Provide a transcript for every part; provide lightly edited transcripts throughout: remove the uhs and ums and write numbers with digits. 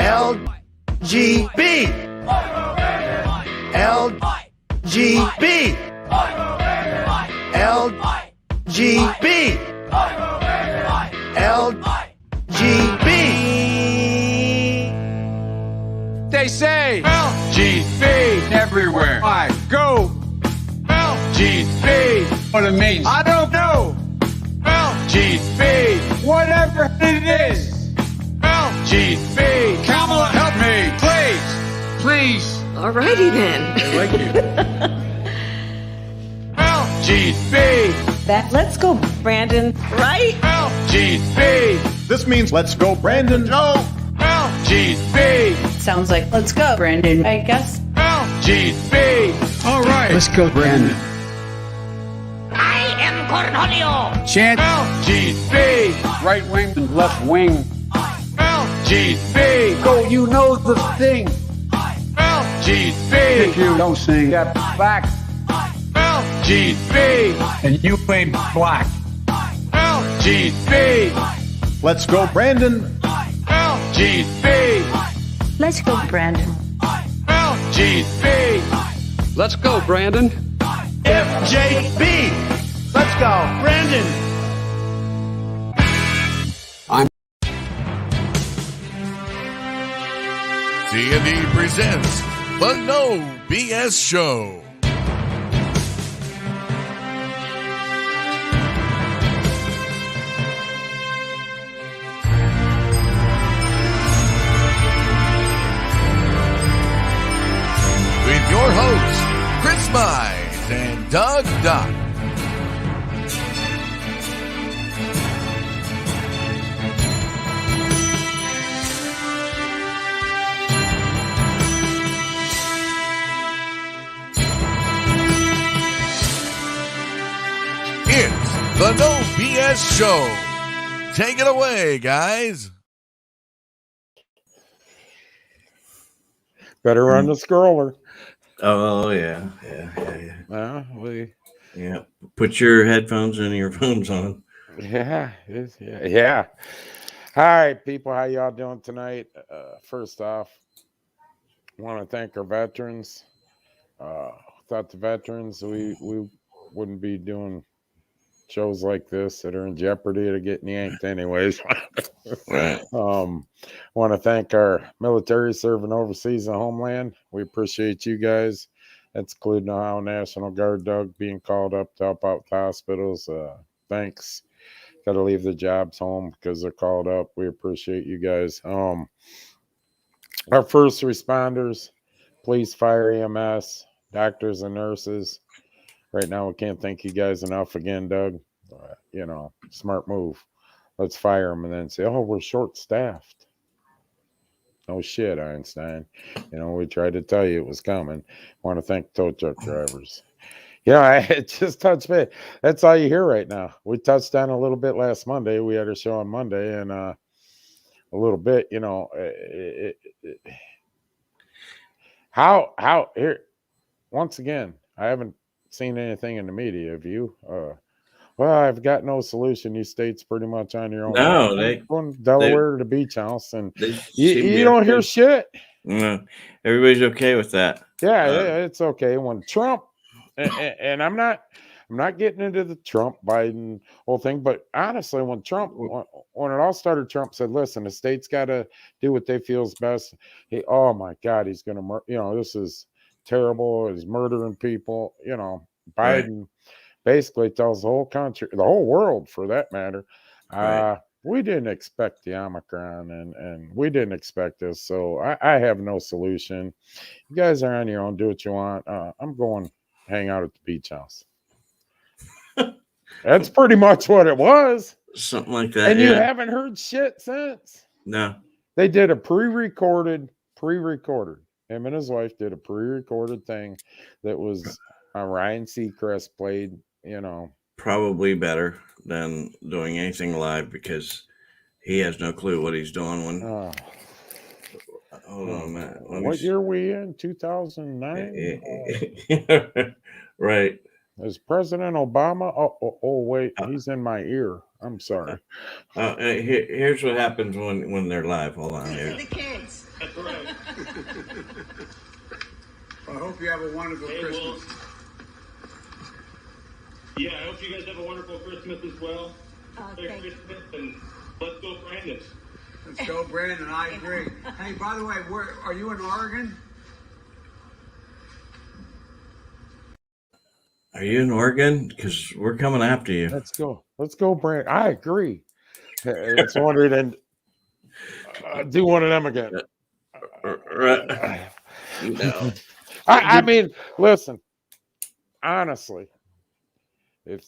LGB. LGB. LGB. LGB. They say LGB everywhere I go. LGB. What it means, I don't know. LGB. Whatever it is. LGB. Kamala, help me, please. Please. Alrighty then. I like you. LGB. Let's go, Brandon. Right? LGB. This means let's go, Brandon. No. LGB. Sounds like let's go, Brandon, I guess. LGB. All right. Let's go, Brandon. I am Cornholio. Chant LGB. Right wing and left wing. LGB. Go, you know the thing. LGB. If you don't sing that back. LGB. And you ain't black. LGB. Let's go, Brandon. LGB. Let's go, Brandon. LGB. Let's go, Brandon. FJB. Let's go, Brandon. C&E presents the No BS Show. With your hosts, Chris Mize and Doug Dock. It's the No BS Show. Take it away, guys. Better run the scroller. Oh yeah. Well, Yeah. Put your headphones and your phones on. yeah. All right, people, how y'all doing tonight? First off, I want to thank our veterans. Without the veterans, we wouldn't be doing shows like this that are in jeopardy of getting yanked anyways. Right. Want to thank our military serving overseas and homeland. We appreciate you guys. That's including Ohio National Guard, Doug, being called up to help out the hospitals. Thanks. Got to leave the jobs home because they're called up. We appreciate you guys. Our first responders, police, fire, EMS, doctors, and nurses. Right now, we can't thank you guys enough again, Doug. Smart move. Let's fire them and then say, oh, we're short-staffed. No shit, Einstein. We tried to tell you it was coming. Want to thank tow truck drivers. I just touched base. That's all you hear right now. We touched on a little bit last Monday. We had a show on Monday, and a little bit, how here. Once again, I haven't seen anything in the media. Have you? Well, I've got no solution. You states pretty much on your own. No, going to Delaware to the beach house, and you don't hear shit. No, everybody's okay with that. Yeah, it's okay. When Trump, and I'm not getting into the Trump Biden whole thing, but honestly, when it all started, Trump said, "Listen, the state's got to do what they feel is best." Oh my God, he's going to, this is terrible. He's murdering people. Biden basically tells the whole country, the whole world for that matter, we didn't expect the Omicron and we didn't expect this. So I have no solution. You guys are on your own. Do what you want. I'm going hang out at the beach house. That's pretty much what it was. Something like that. And you haven't heard shit since? No. They did a pre-recorded. Him and his wife did a pre-recorded thing that was Ryan Seacrest played, Probably better than doing anything live because he has no clue what he's doing when. Hold on, Matt. What year we in? 2009? Right. Is President Obama? Oh, wait, he's in my ear. I'm sorry. Here's what happens when they're live. Hold on here. The kids. I hope you have a wonderful Hey, Christmas. well, yeah, I hope you guys have a wonderful Christmas as well. Merry Christmas, and let's go, Brandon. Let's go, Brandon. I agree. Hey, by the way, where are you in Oregon? Are you in Oregon? Because we're coming after you. Let's go, Brandon. I agree. It's wondering and do one of them again. No. I mean, listen. Honestly, if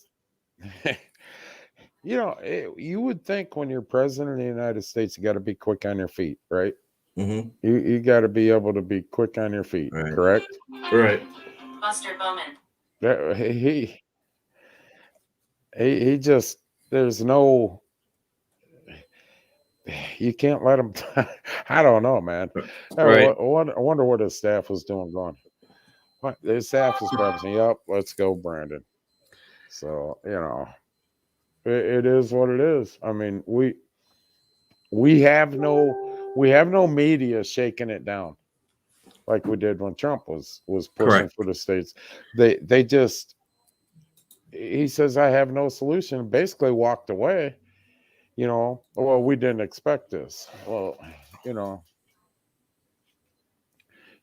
you would think when you're president of the United States, you got to be quick on your feet, right? Mm-hmm. You got to be able to be quick on your feet, Right. correct? Right. Buster Bowman. He just there's no. You can't let him. I don't know, man. Right. I wonder what his staff was doing. Going, what his staff was probably saying, "Yep, let's go, Brandon." So it is what it is. I mean, we have no media shaking it down like we did when Trump was pushing Correct. for the states. They just he says I have no solution. Basically walked away. Well, we didn't expect this. Well,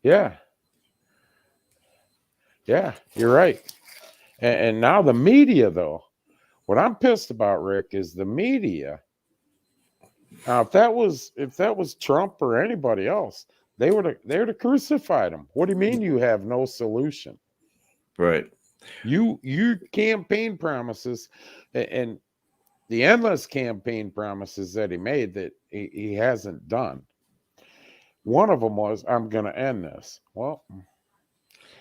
yeah, you're right. And now the media, though, what I'm pissed about, Rick, is the media. Now, if that was Trump or anybody else, they would have crucified him. What do you mean you have no solution? Right. You campaign promises and the endless campaign promises that he made that he hasn't done. One of them was, I'm going to end this. Well,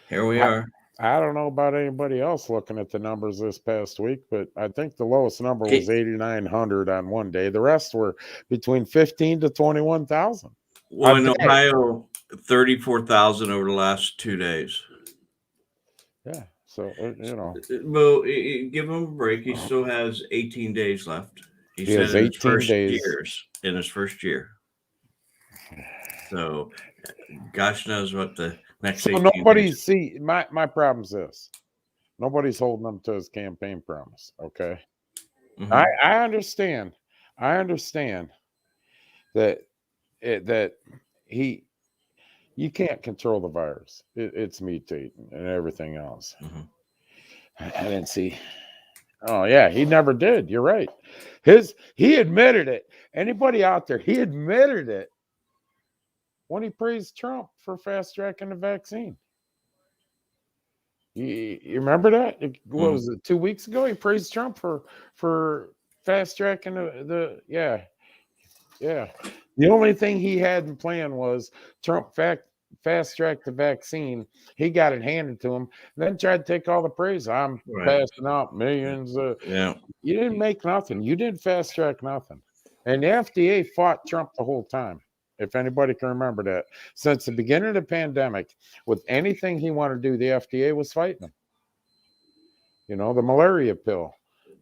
Here we are. I don't know about anybody else looking at the numbers this past week, but I think the lowest number was 8,900 on one day. The rest were between 15 to 21,000. Well, in Ohio, 34,000 over the last 2 days. Yeah. So, Well, give him a break. He still has 18 days left. He said has in his 18 first days. in his first year. So, gosh knows what the next. So 18 nobody's days. my problem's this. Nobody's holding him to his campaign promise. Okay. Mhm. I understand. I understand that you can't control the virus. It's mutating and everything else. Mhm. I didn't see. Oh yeah, he never did. You're right. He admitted it. Anybody out there? He admitted it when he praised Trump for fast tracking the vaccine. You remember that? What was it? 2 weeks ago, he praised Trump for fast tracking the yeah. The only thing he had in plan was Trump fast tracked the vaccine. He got it handed to him, then tried to take all the praise. I'm passing out millions. Yeah. You didn't make nothing. You didn't fast track nothing. And the FDA fought Trump the whole time. If anybody can remember that, since the beginning of the pandemic, with anything he wanted to do, the FDA was fighting him. The malaria pill.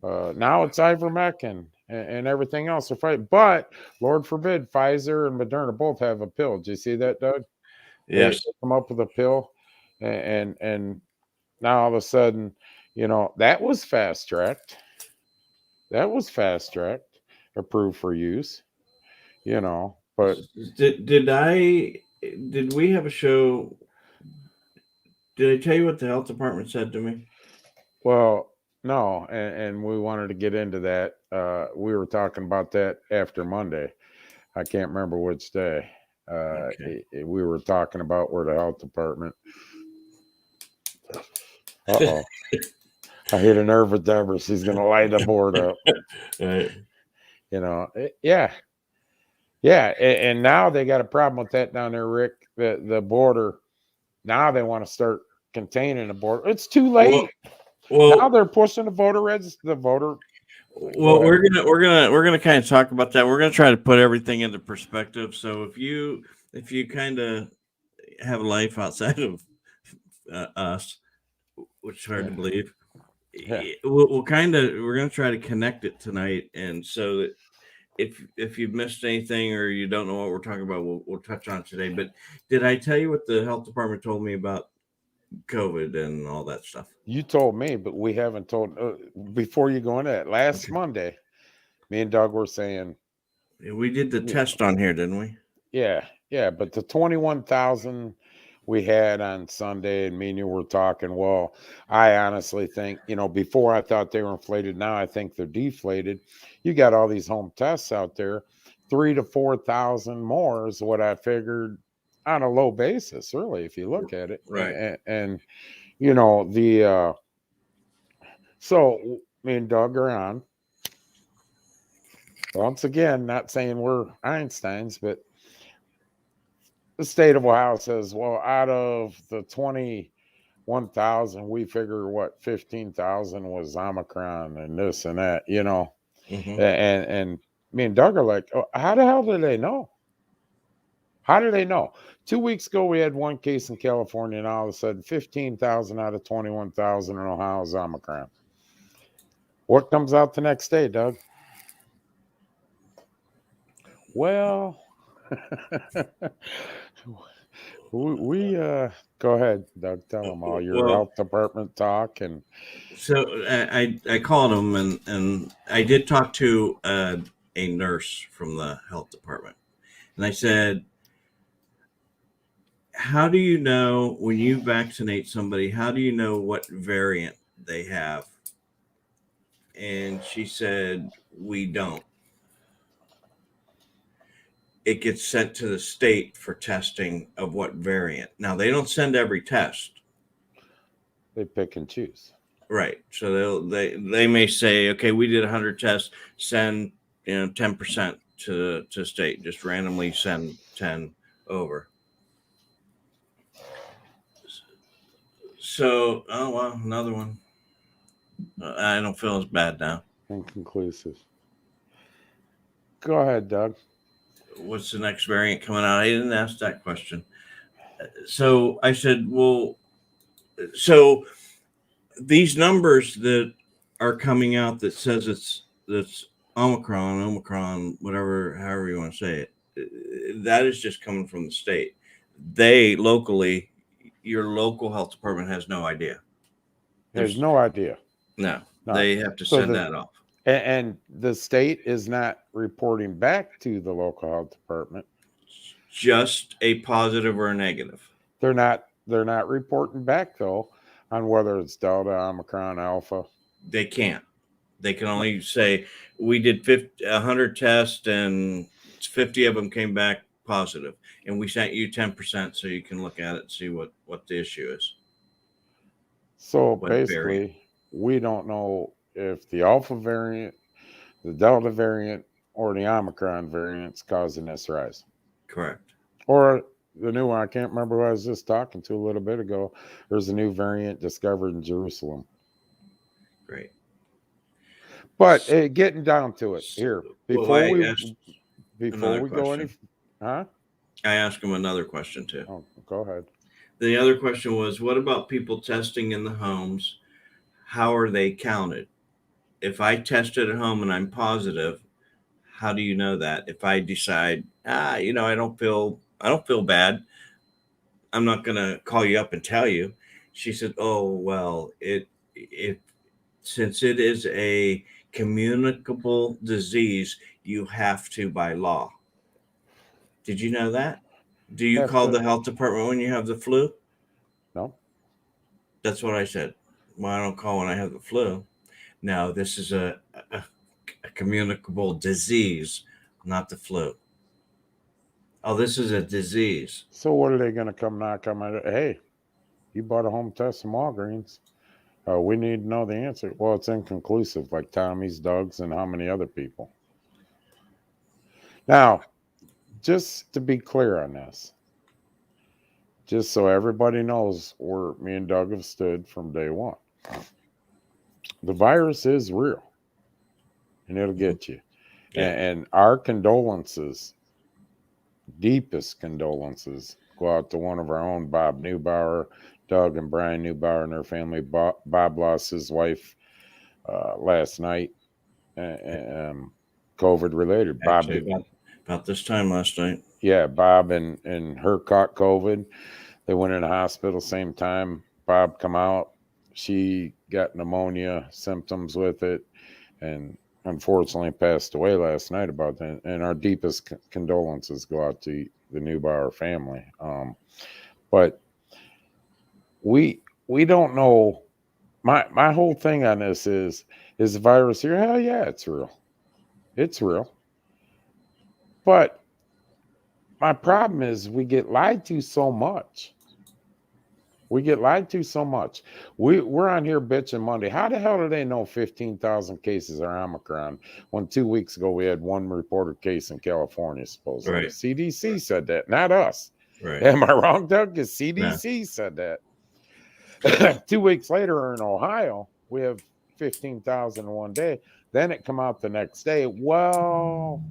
Now it's ivermectin and everything else are fighting. But Lord forbid, Pfizer and Moderna both have a pill. Did you see that, Doug? Yes. They come up with a pill, and now all of a sudden, that was fast tracked. That was fast tracked, approved for use. But did we have a show? Did I tell you what the health department said to me? Well, no, and we wanted to get into that. We were talking about that after Monday. I can't remember which day. We were talking about where the health department. Uh-oh. I hit a nerve with Deborah. She's going to light the board up. Right. Yeah. Yeah, and now they got a problem with that down there, Rick. The border. Now they want to start containing the border. It's too late. Well, now they're pushing the voter register. Well, we're gonna kind of talk about that. We're gonna try to put everything into perspective. So if you kind of have a life outside of us, which is hard to believe, we're gonna try to connect it tonight, and so that if you've missed anything or you don't know what we're talking about, we'll touch on it today. But did I tell you what the health department told me about COVID and all that stuff? You told me, but we haven't told. Before you go into that, last Monday, me and Doug were saying, We did the test on here, didn't we? yeah, but the 21,000 we had on Sunday, and me and you were talking. Well, I honestly think, before I thought they were inflated. Now I think they're deflated. You got all these home tests out there. 3,000 to 4,000 more is what I figured on a low basis, really, if you look at it. Right. And so me and Doug are on. Once again, not saying we're Einsteins, but the state of Ohio says, well, out of the 21,000, we figure 15,000 was Omicron and this and that, Mm-hmm. And me and Doug are like, oh, how the hell do they know? How do they know? 2 weeks ago, we had one case in California, and all of a sudden, 15,000 out of 21,000 in Ohio is Omicron. What comes out the next day, Doug? Well, we go ahead, Doug. Tell them all your health department talk. And so I called them, and I did talk to a nurse from the health department, and I said, how do you know when you vaccinate somebody, how do you know what variant they have? And she said, we don't. It gets sent to the state for testing of what variant. Now, they don't send every test. They pick and choose. Right. So they may say, okay, we did 100 tests, send 10% to state, just randomly send 10 over. So, oh, well, another one. I don't feel as bad now. Inconclusive. Go ahead, Doug. What's the next variant coming out? I didn't ask that question. So I said, well, so these numbers that are coming out that says that's Omicron, whatever, however you want to say it, that is just coming from the state. They locally, your local health department has no idea. There's no idea. No, they have to send that off. And the state is not reporting back to the local health department. Just a positive or a negative. They're not reporting back though on whether it's Delta, Omicron, Alpha. They can't. They can only say we did 100 tests and 50 of them came back positive, and we sent you 10% so you can look at it and see what the issue is. So basically, we don't know if the Alpha variant, the Delta variant, or the Omicron variant's causing this rise. Correct. Or the new one, I can't remember who I was just talking to a little bit ago. There's a new variant discovered in Jerusalem. Great. But getting down to it here, before we go any, I asked him another question too. Oh, go ahead. The other question was, what about people testing in the homes? How are they counted? If I tested at home and I'm positive, how do you know that? If I decide, I don't feel bad, I'm not going to call you up and tell you. She said, oh, well, since it is a communicable disease, you have to by law. Did you know that? Do you call the health department when you have the flu? No. That's what I said. Well, I don't call when I have the flu. No, this is a communicable disease, not the flu. Oh, this is a disease. So what are they going to come knock on my door? Hey, you bought a home test from Walgreens. We need to know the answer. Well, it's inconclusive, like Tommy's, Doug's, and how many other people. Now, just to be clear on this, just so everybody knows where me and Doug have stood from day one. The virus is real, and it'll get you. Yeah. And our condolences, deepest condolences, go out to one of our own, Bob Neubauer, Doug and Brian Neubauer and their family. Bob lost his wife last night. COVID related. Bob Actually, about this time last night. Yeah, Bob and her caught COVID. They went in the hospital same time. Bob come out. She got pneumonia symptoms with it, and unfortunately passed away last night about that. And our deepest condolences go out to the Neubauer family. But we don't know. My whole thing on this is the virus here? Hell yeah, it's real. It's real. But my problem is we get lied to so much. We're on here bitching Monday. How the hell do they know 15,000 cases are Omicron when 2 weeks ago we had one reported case in California, supposedly? Right. CDC said that, not us. Right. Am I wrong, Doug? Because CDC said that. 2 weeks later in Ohio, we have 15,000 in one day. Then it come out the next day. Well,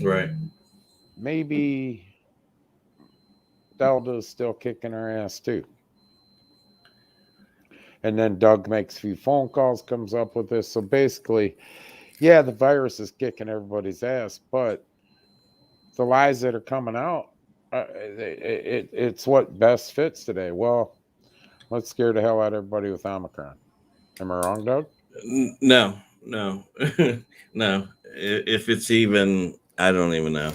Right. maybe Delta's still kicking our ass too. And then Doug makes a few phone calls, comes up with this. So basically, yeah, the virus is kicking everybody's ass, but the lies that are coming out, it's what best fits today. Well, let's scare the hell out of everybody with Omicron. Am I wrong, Doug? No. No. If it's even, I don't even know.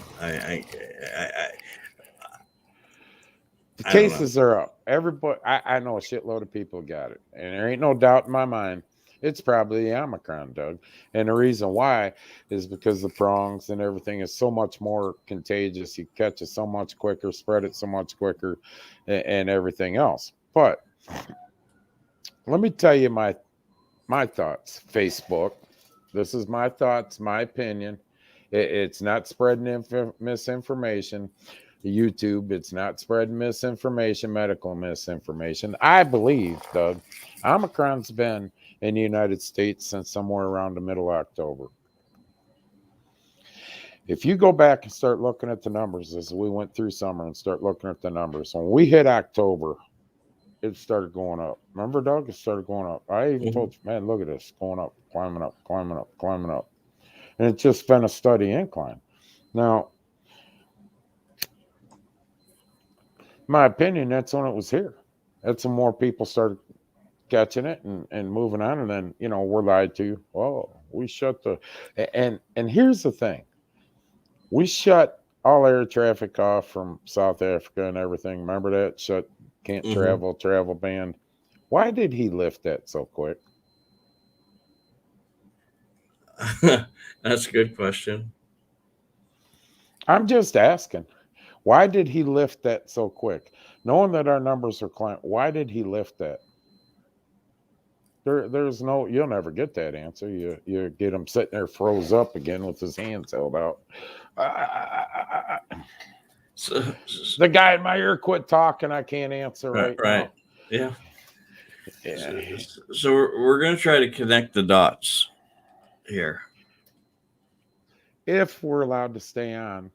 The cases are up. Everybody, I know a shitload of people got it, and there ain't no doubt in my mind it's probably the Omicron, Doug. And the reason why is because the prongs and everything is so much more contagious. You catch it so much quicker, spread it so much quicker, and everything else. But let me tell you my thoughts. Facebook, this is my thoughts, my opinion. It's not spreading misinformation. YouTube, it's not spreading misinformation, medical misinformation. I believe, Doug, Omicron's been in the United States since somewhere around the middle of October. If you go back and start looking at the numbers as we went through summer and start looking at the numbers, when we hit October, it started going up. Remember, Doug? It started going up. I even told you, man, look at this, going up, climbing up, climbing up, climbing up. And it's just been a steady incline. Now, my opinion, that's when it was here. That's when more people started catching it and moving on. And then, we're lied to. Oh, we shut and here's the thing. We shut all air traffic off from South Africa and everything. Remember that? Can't travel ban. Why did he lift that so quick? That's a good question. I'm just asking. Why did he lift that so quick? Knowing that our numbers are climbing, why did he lift that? There's no, you'll never get that answer. You get him sitting there froze up again with his hands held out. The guy in my ear quit talking. I can't answer right now. Yeah. So we're going to try to connect the dots here. If we're allowed to stay on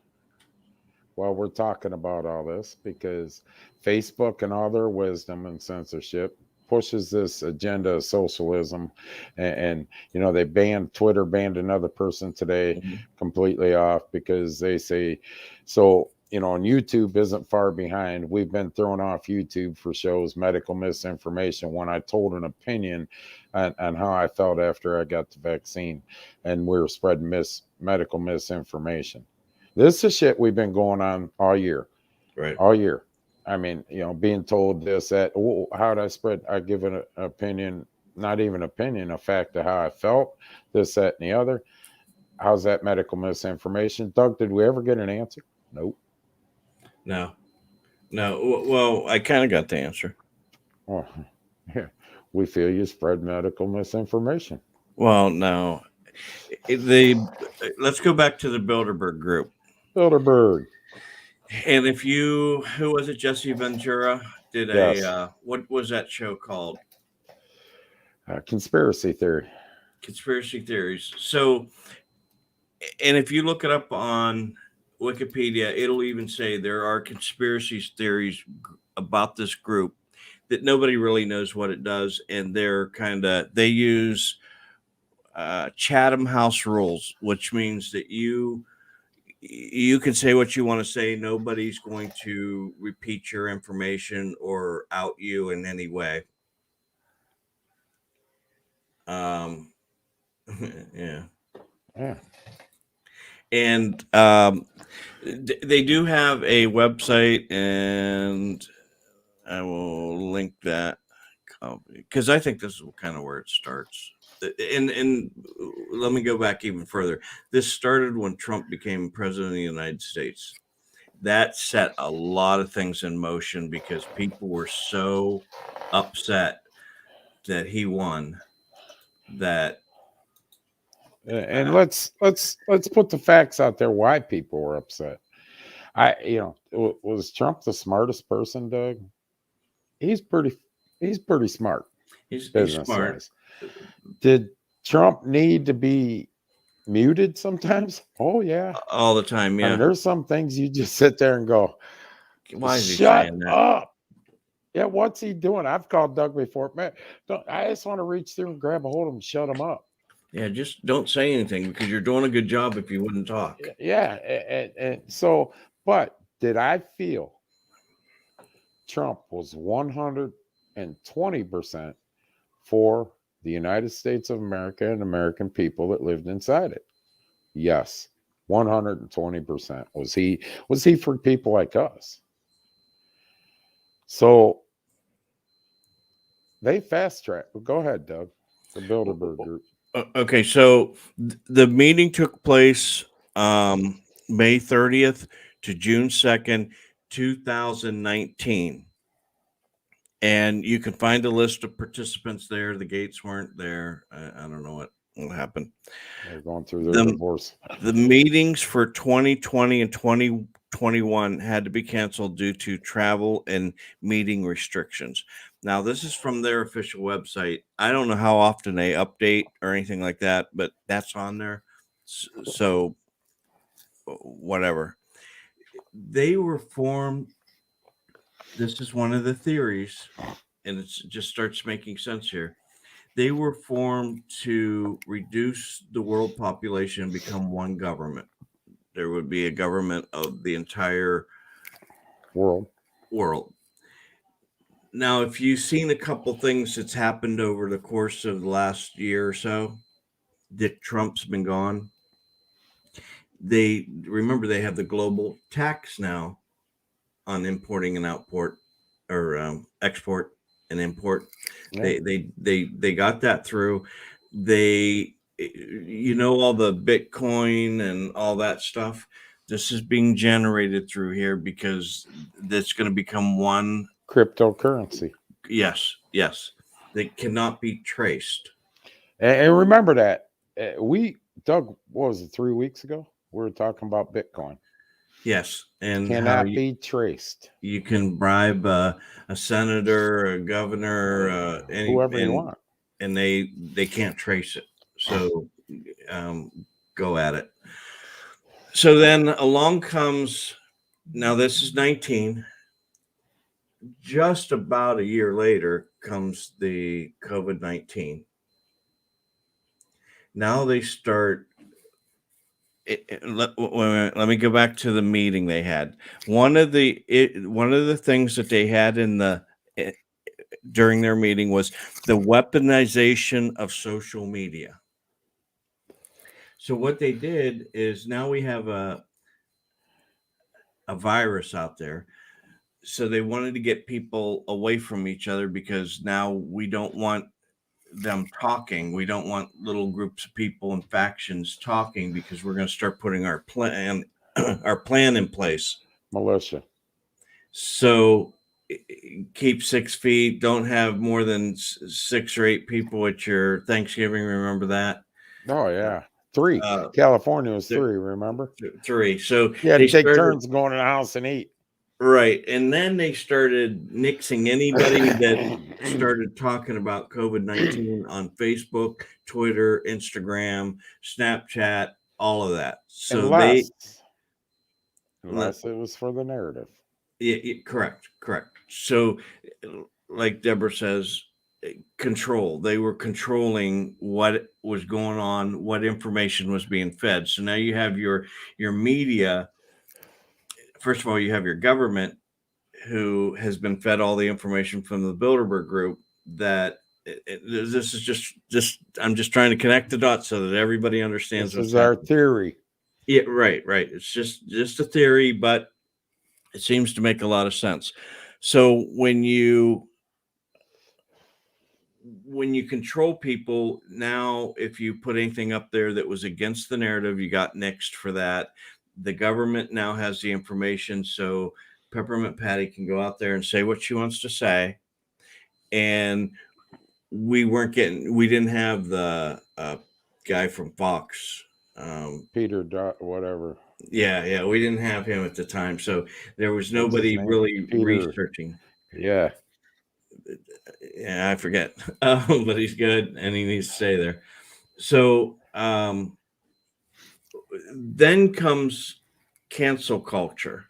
while we're talking about all this, because Facebook and all their wisdom and censorship pushes this agenda of socialism, and they Twitter banned another person today completely off because they say so. And YouTube isn't far behind. We've been thrown off YouTube for shows medical misinformation when I told an opinion on how I felt after I got the vaccine, and we were spreading medical misinformation. This is shit we've been going on all year. Right. All year. I mean, being told this, that, how did I spread? I give an opinion, not even opinion, a fact of how I felt, this, that, and the other. How's that medical misinformation? Doug, did we ever get an answer? Nope. No. Well, I kind of got the answer. Oh, yeah. We feel you spread medical misinformation. Well, no. Let's go back to the Bilderburg Group. Bilderburg. And who was it? Jesse Ventura did what was that show called? Conspiracy theory. Conspiracy theories. So, and if you look it up on Wikipedia, it'll even say there are conspiracy theories about this group that nobody really knows what it does. And they use Chatham House rules, which means that you can say what you want to say. Nobody's going to repeat your information or out you in any way. Yeah. And they do have a website, and I will link that because I think this is kind of where it starts. And let me go back even further. This started when Trump became president of the United States. That set a lot of things in motion because people were so upset that he won that. And let's put the facts out there why people were upset. Was Trump the smartest person, Doug? He's pretty smart. He's business smart. wise. Did Trump need to be muted sometimes? Oh yeah, all the time. Yeah, I mean, there's some things you just sit there and go, "Why is he shut saying that?" up? Yeah, what's he doing? I've called Doug before. Man, I just want to reach through and grab a hold of him, and shut him up. Yeah, just don't say anything because you're doing a good job if you wouldn't talk. Yeah, and so, but did I feel Trump was 120% for the United States of America and American people that lived inside it? Yes, 120%. Was he for people like us? So they fast tracked. Go ahead, Doug. The Bilderburg Group. Okay, so the meeting took place May 30th to June 2nd, 2019. And you can find a list of participants there. The Gates weren't there. I don't know what happened. They're going through their divorce. The meetings for 2020 and 2021 had to be canceled due to travel and meeting restrictions. Now, this is from their official website. I don't know how often they update or anything like that, but that's on there. So, whatever. They were formed. This is one of the theories, and it just starts making sense here. They were formed to reduce the world population and become one government. There would be a government of the entire world. Now, if you've seen a couple things that's happened over the course of the last year or so, Dick Trump's been gone. They have the global tax now on importing and export and import. Yeah. They got that through. All the Bitcoin and all that stuff. This is being generated through here because that's going to become one cryptocurrency. Yes. They cannot be traced. And remember that Doug, what was it, 3 weeks ago? We were talking about Bitcoin. Yes, and cannot be traced. You can bribe a senator, a governor, whoever you want, and they can't trace it. So go at it. So then along comes, now this is 19. Just about a year later comes the COVID-19. Now they start. Let me go back to the meeting they had. One of the things that they had during their meeting was the weaponization of social media. So what they did is now we have a virus out there. So they wanted to get people away from each other because now we don't want them talking. We don't want little groups of people and factions talking because we're going to start putting our plan in place. Militia. So keep 6 feet. Don't have more than 6 or 8 people at your Thanksgiving. Remember that? Oh yeah, 3. California was 3. Remember? 3. So yeah, they take turns going in the house and eat. Right. And then they started nixing anybody that started talking about COVID-19 on Facebook, Twitter, Instagram, Snapchat, all of that. So unless it was for the narrative. Yeah, correct. So like Deborah says, control. They were controlling what was going on, what information was being fed. So now you have your media. First of all, you have your government, who has been fed all the information from the Bilderburg Group. That this is just I'm just trying to connect the dots so that everybody understands This what's is our happening. theory. Yeah, right. It's just a theory, but it seems to make a lot of sense. So when you control people, now if you put anything up there that was against the narrative, you got nixed for that. The government now has the information, so Peppermint Patty can go out there and say what she wants to say. And we didn't have the guy from Fox, Peter whatever. yeah, we didn't have him at the time, so there was What's his nobody name? really Peter. researching. Yeah. Yeah, I forget, but he's good and he needs to stay there. So then comes cancel culture,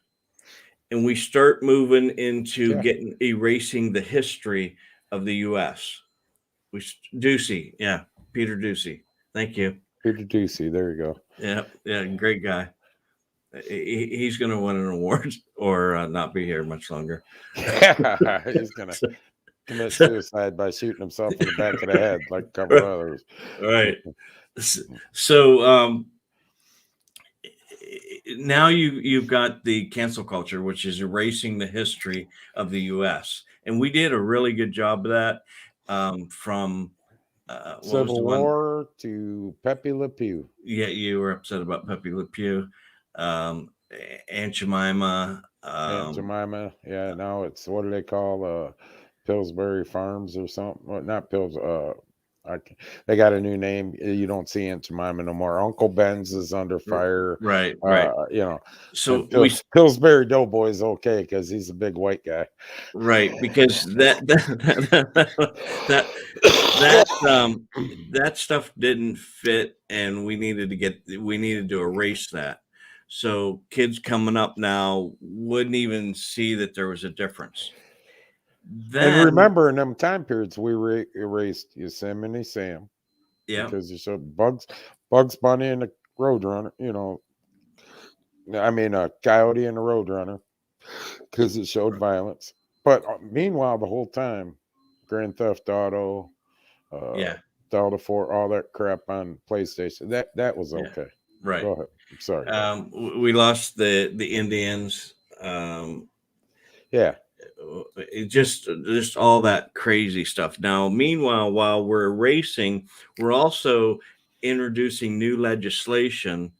and we start moving into erasing the history of the U.S. Ducey, yeah, Peter Ducey. Thank you, Peter Ducey. There you go. Yeah, great guy. He's going to win an award or not be here much longer. He's going to commit suicide by shooting himself in the back of the head like a couple others. Right. So now you've got the cancel culture, which is erasing the history of the U.S. And we did a really good job of that, from Civil War to Pepe Le Pew. Yeah, you were upset about Pepe Le Pew, Aunt Jemima. Aunt Jemima. Yeah, now it's, what do they call Pillsbury Farms or something? Well, not they got a new name. You don't see Aunt Jemima no more. Uncle Ben's is under fire. Right. You know, so Pillsbury Doughboy is okay because he's a big white guy. Right, because that stuff didn't fit, and we needed to erase that. So kids coming up now wouldn't even see that there was a difference. And remember, in them time periods, we erased Yosemite Sam. Yeah. Because you showed Bugs Bunny and the Roadrunner, Coyote and the Roadrunner, because it showed violence. But meanwhile, the whole time, Grand Theft Auto, Delta 4, all that crap on PlayStation, that was okay. Yeah. Right. Go ahead. I'm sorry. We lost the Indians. Yeah. Just all that crazy stuff. Now, meanwhile, while we're erasing, we're also introducing new legislation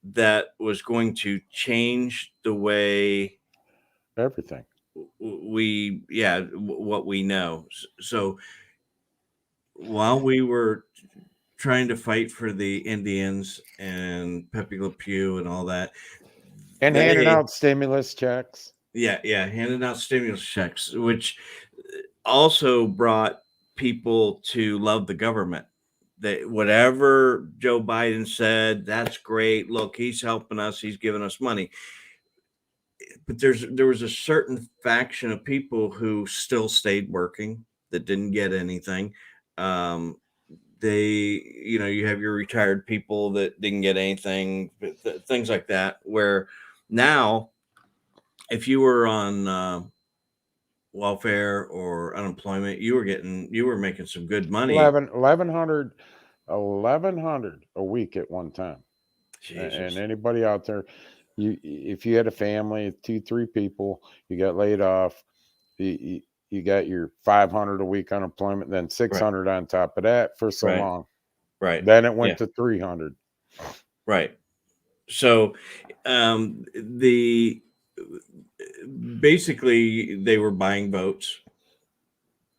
that was going to change the way everything what we know. So while we were trying to fight for the Indians and Pepe Le Pew and all that, and handing out stimulus checks. Yeah, handing out stimulus checks, which also brought people to love the government. That whatever Joe Biden said, that's great. Look, he's helping us. He's giving us money. But there was a certain faction of people who still stayed working that didn't get anything. You have your retired people that didn't get anything, things like that. Where now, if you were on welfare or unemployment, you were making some good money. $1,100 a week at one time. Jesus. And anybody out there, if you had a family, 2-3 people, you got laid off, you got your $500 a week unemployment, then $600 on top of that for so long. Right. Then it went to $300. Right. So basically they were buying votes,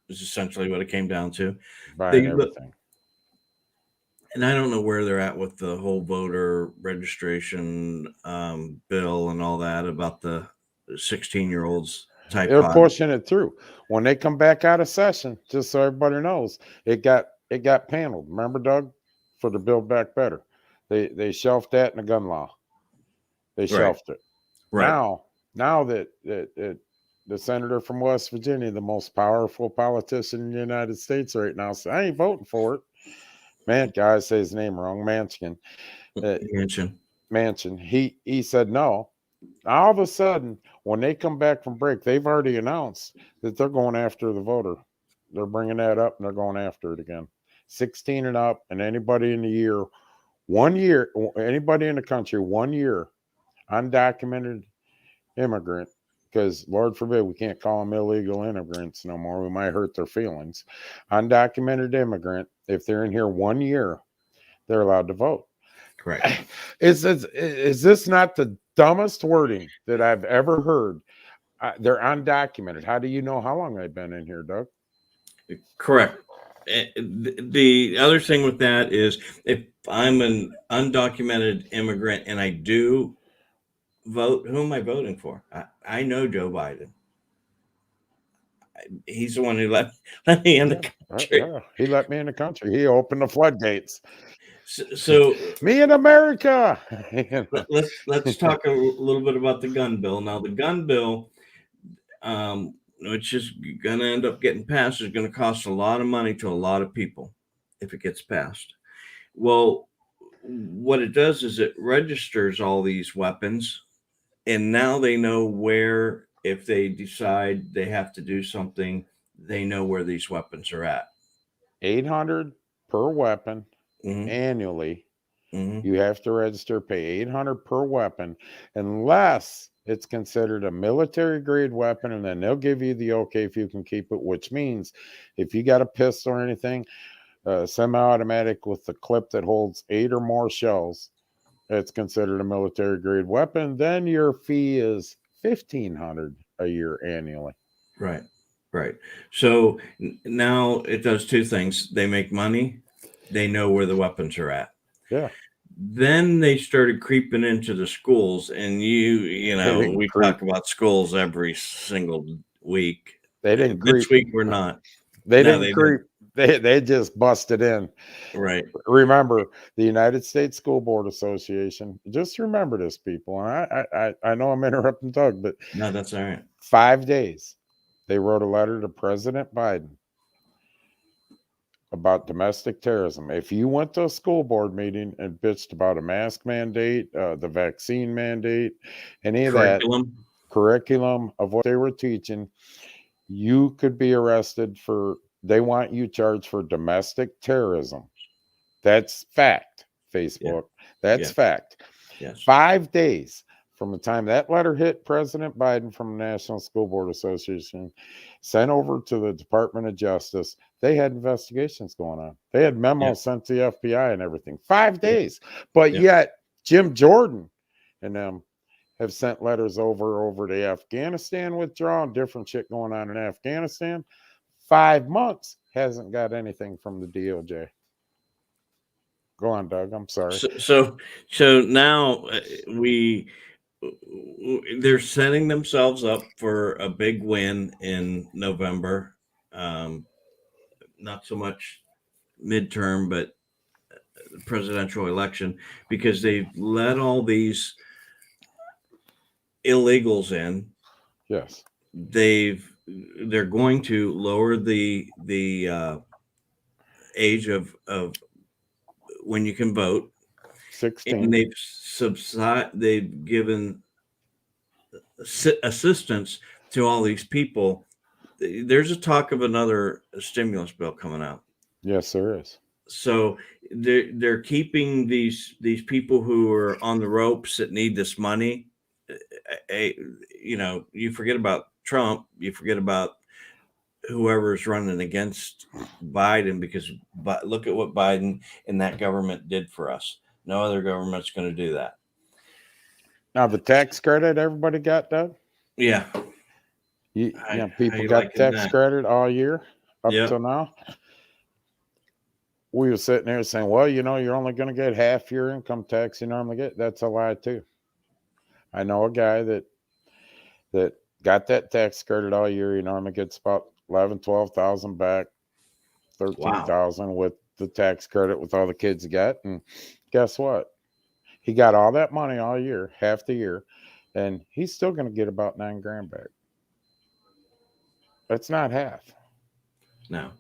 is essentially what it came down to. Buying everything. And I don't know where they're at with the whole voter registration bill and all that about the 16-year-olds type. They're pushing it through. When they come back out of session, just so everybody knows, it got paneled. Remember, Doug, for the Build Back Better, they shelved that in the gun law. They shelved it. Right. Now that the senator from West Virginia, the most powerful politician in the United States right now, said, I ain't voting for it. Man, guys, say his name wrong. Manchin. Manchin. He said no. All of a sudden, when they come back from break, they've already announced that they're going after the voter. They're bringing that up and they're going after it again. 16 and up, and anybody in the year, 1 year, anybody in the country, 1 year, undocumented immigrant, because Lord forbid we can't call them illegal immigrants no more. We might hurt their feelings. Undocumented immigrant, if they're in here 1 year, they're allowed to vote. Correct. Is this not the dumbest wording that I've ever heard? They're undocumented. How do you know how long they've been in here, Doug? Correct. The other thing with that is, if I'm an undocumented immigrant and I do vote, who am I voting for? I know Joe Biden. He's the one who let me in the country. Yeah, he let me in the country. He opened the floodgates. So me in America. let's talk a little bit about the gun bill. Now, the gun bill, which is going to end up getting passed, is going to cost a lot of money to a lot of people if it gets passed. Well, what it does is it registers all these weapons, and now they know where, if they decide they have to do something, they know where these weapons are at. $800 per weapon annually. You have to register, pay $800 per weapon, unless it's considered a military grade weapon, and then they'll give you the okay if you can keep it, which means if you got a pistol or anything, semi-automatic with the clip that holds 8 or more shells, it's considered a military grade weapon. Then your fee is $1,500 a year annually. Right. So now it does two things. They make money. They know where the weapons are at. Yeah. Then they started creeping into the schools, and you know, we talk about schools every single week. They didn't creep. This week we're not. They didn't creep. They just busted in. Right. Remember, the United States School Board Association. Just remember this, people. And I know I'm interrupting Doug, but no, that's all right. 5 days, they wrote a letter to President Biden about domestic terrorism. If you went to a school board meeting and bitched about a mask mandate, the vaccine mandate, any of that curriculum of what they were teaching, you could be arrested for. They want you charged for domestic terrorism. That's fact, Facebook. That's fact. Yes. 5 days from the time that letter hit President Biden from the National School Board Association, sent over to the Department of Justice, they had investigations going on. They had memos sent to the FBI and everything. 5 days. But yet Jim Jordan and them have sent letters over to Afghanistan withdrawal, different shit going on in Afghanistan. 5 months, hasn't got anything from the DOJ. Go on, Doug. I'm sorry. So now they're setting themselves up for a big win in November. Not so much midterm, but presidential election, because they've let all these illegals in. Yes. They're going to lower the age of when you can vote. 16. And they've given assistance to all these people. There's a talk of another stimulus bill coming out. Yes, there is. So they're keeping these people who are on the ropes that need this money. You forget about Trump, you forget about whoever's running against Biden, because look at what Biden and that government did for us. No other government's going to do that. Now, the tax credit everybody got, Doug? Yeah. People got tax credit all year up till now. We were sitting there saying, well, you're only going to get half your income tax you normally get. That's a lie, too. I know a guy that got that tax credit all year. He normally gets about 11, 12,000 back, 13,000 with the tax credit with all the kids he got. And guess what? He got all that money all year, half the year, and he's still going to get about $9,000 back. It's not half. No.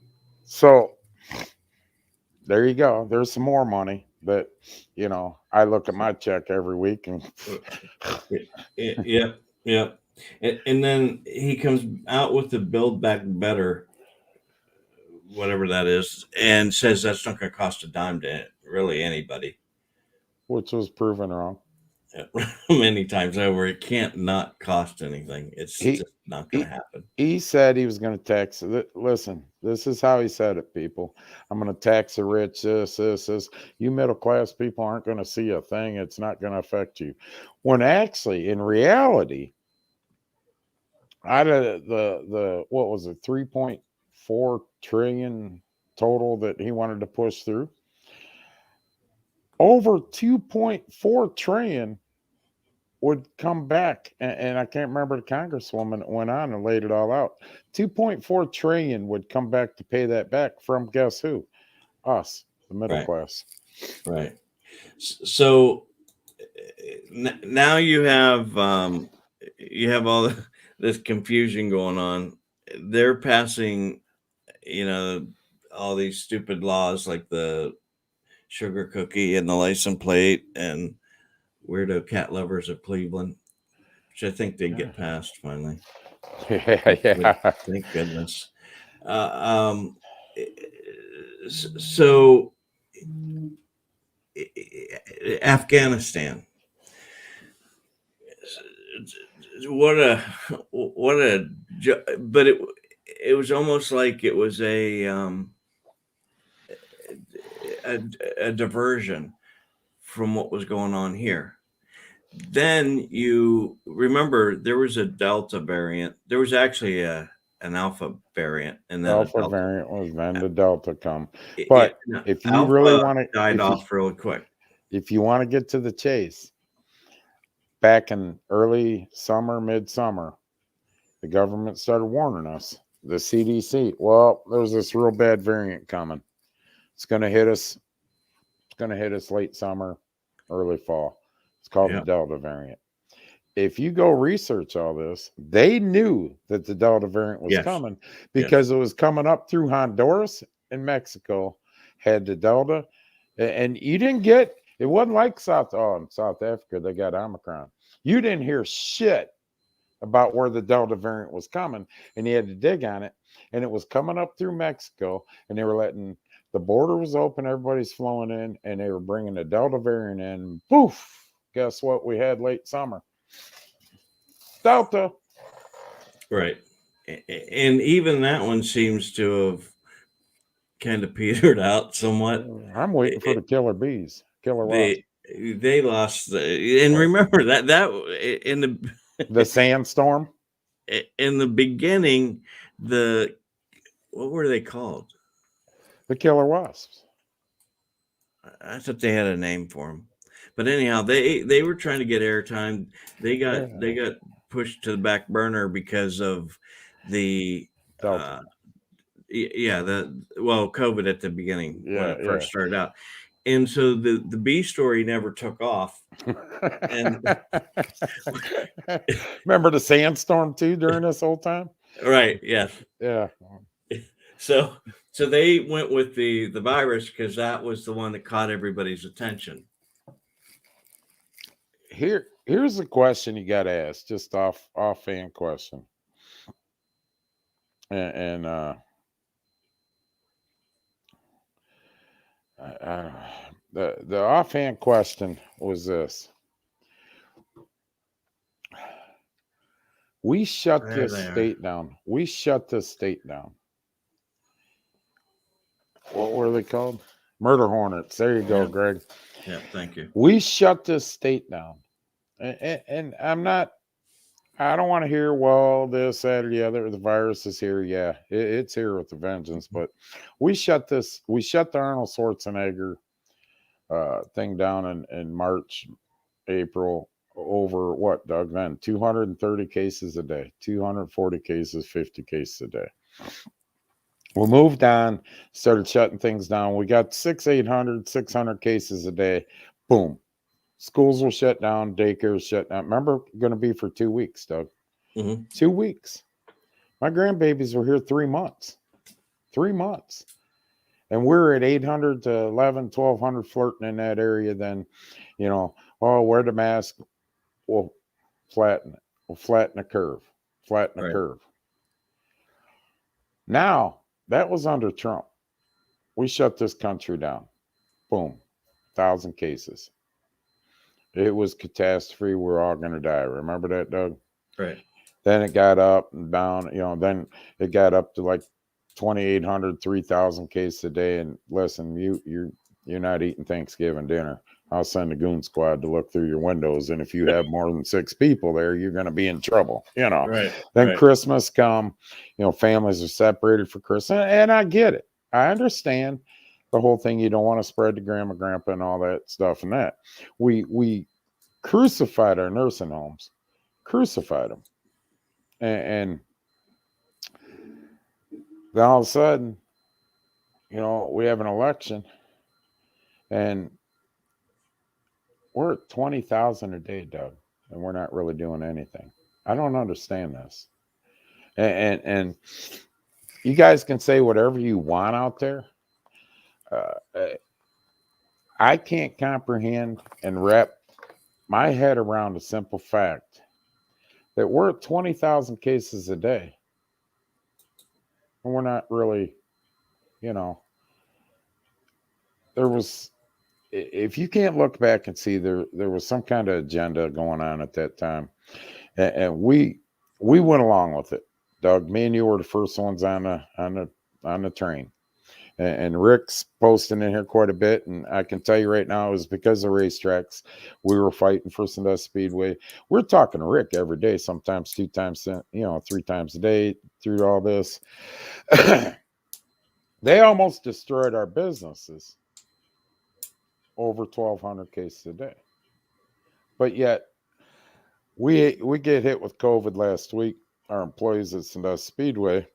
So there you go. There's some more money. But, you know, I look at my check every week and Yep. Yep. And then he comes out with the Build Back Better, whatever that is, and says that's not going to cost a dime to really anybody. which was proven wrong. Many times over. It can't not cost anything. It's just not going to happen. He said he was going to tax. Listen, this is how he said it, people. I'm going to tax the rich. This. You middle class people aren't going to see a thing. It's not going to affect you. When actually, in reality, out of the what was it, 3.4 trillion total that he wanted to push through, over 2.4 trillion would come back, and I can't remember, the congresswoman went on and laid it all out. 2.4 trillion would come back to pay that back from, guess who? Us, the middle class. Right. So now you have all this confusion going on. They're passing, all these stupid laws like the sugar cookie and the license plate and weirdo cat lovers of Cleveland, which I think did get passed finally. Yeah. Thank goodness. So Afghanistan. But it was almost like it was a diversion from what was going on here. Then you remember there was a Delta variant. There was actually an Alpha variant, and then Alpha variant was then the Delta come. But if you Alpha really want to, died off real quick. If you want to get to the chase, back in early summer, midsummer, the government started warning us. The CDC, well, there's this real bad variant coming. It's going to hit us. It's going to hit us late summer, early fall. It's called the Delta variant. If you go research all this, they knew that the Delta variant was coming because it was coming up through Honduras and Mexico, had the Delta, and you didn't get, it wasn't like South Africa, they got Omicron. You didn't hear shit about where the Delta variant was coming, and you had to dig on it, and it was coming up through Mexico, and they were letting, the border was open, everybody's flowing in, and they were bringing the Delta variant in. Poof! Guess what we had late summer? Delta. Right. And even that one seems to have kind of petered out somewhat. I'm waiting for the killer bees. They lost and remember that in the sandstorm in the beginning, what were they called? The killer wasps. I thought they had a name for them, but anyhow, they were trying to get airtime. They got pushed to the back burner because of the COVID at the beginning when it first started out. And so the bee story never took off. And remember the sandstorm too during this whole time? Right. Yes. Yeah. So they went with the virus because that was the one that caught everybody's attention. Here's a question you got to ask, just offhand question. And the offhand question was this: we shut this state down. We shut this state down. What were they called? Murder hornets. There you go, Greg. Yeah, thank you. We shut this state down. And I don't want to hear, well, this, that, or the other, the virus is here. Yeah, it's here with a vengeance. But we shut the Arnold Schwarzenegger thing down in March, April, over what, Doug? Then 230 cases a day, 240 cases, 50 cases a day. We moved on, started shutting things down. We got 600 cases a day. Boom. Schools were shut down, daycares shut down. Remember, going to be for 2 weeks, Doug. 2 weeks. My grandbabies were here 3 months. 3 months. And we're at 800 to 1,200 flirting in that area. Then, wear the mask. We'll flatten it. We'll flatten the curve. Flatten the curve. Now, that was under Trump. We shut this country down. Boom. 1,000 cases. It was catastrophe. We're all going to die. Remember that, Doug? Right. Then it got up and down. Then it got up to like 2,800, 3,000 cases a day. And listen, you're not eating Thanksgiving dinner. I'll send a goon squad to look through your windows. And if you have more than 6 people there, you're going to be in trouble, Right. Then Christmas come, families are separated for Christmas. And I get it. I understand the whole thing. You don't want to spread to grandma, grandpa, and all that stuff. And that we crucified our nursing homes, crucified them. And then all of a sudden, we have an election and we're at 20,000 a day, Doug, and we're not really doing anything. I don't understand this. And you guys can say whatever you want out there. I can't comprehend and wrap my head around the simple fact that we're at 20,000 cases a day. And we're not really, there was, if you can't look back and see there was some kind of agenda going on at that time. And we went along with it. Doug, me and you were the first ones on the train. And Rick's posting in here quite a bit. And I can tell you right now, it was because of racetracks. We were fighting for Sandusky Speedway. We're talking to Rick every day, sometimes 2 times, 3 times a day through all this. They almost destroyed our businesses. Over 1,200 cases a day. But yet, we get hit with COVID last week. Our employees at Sandusky Speedway,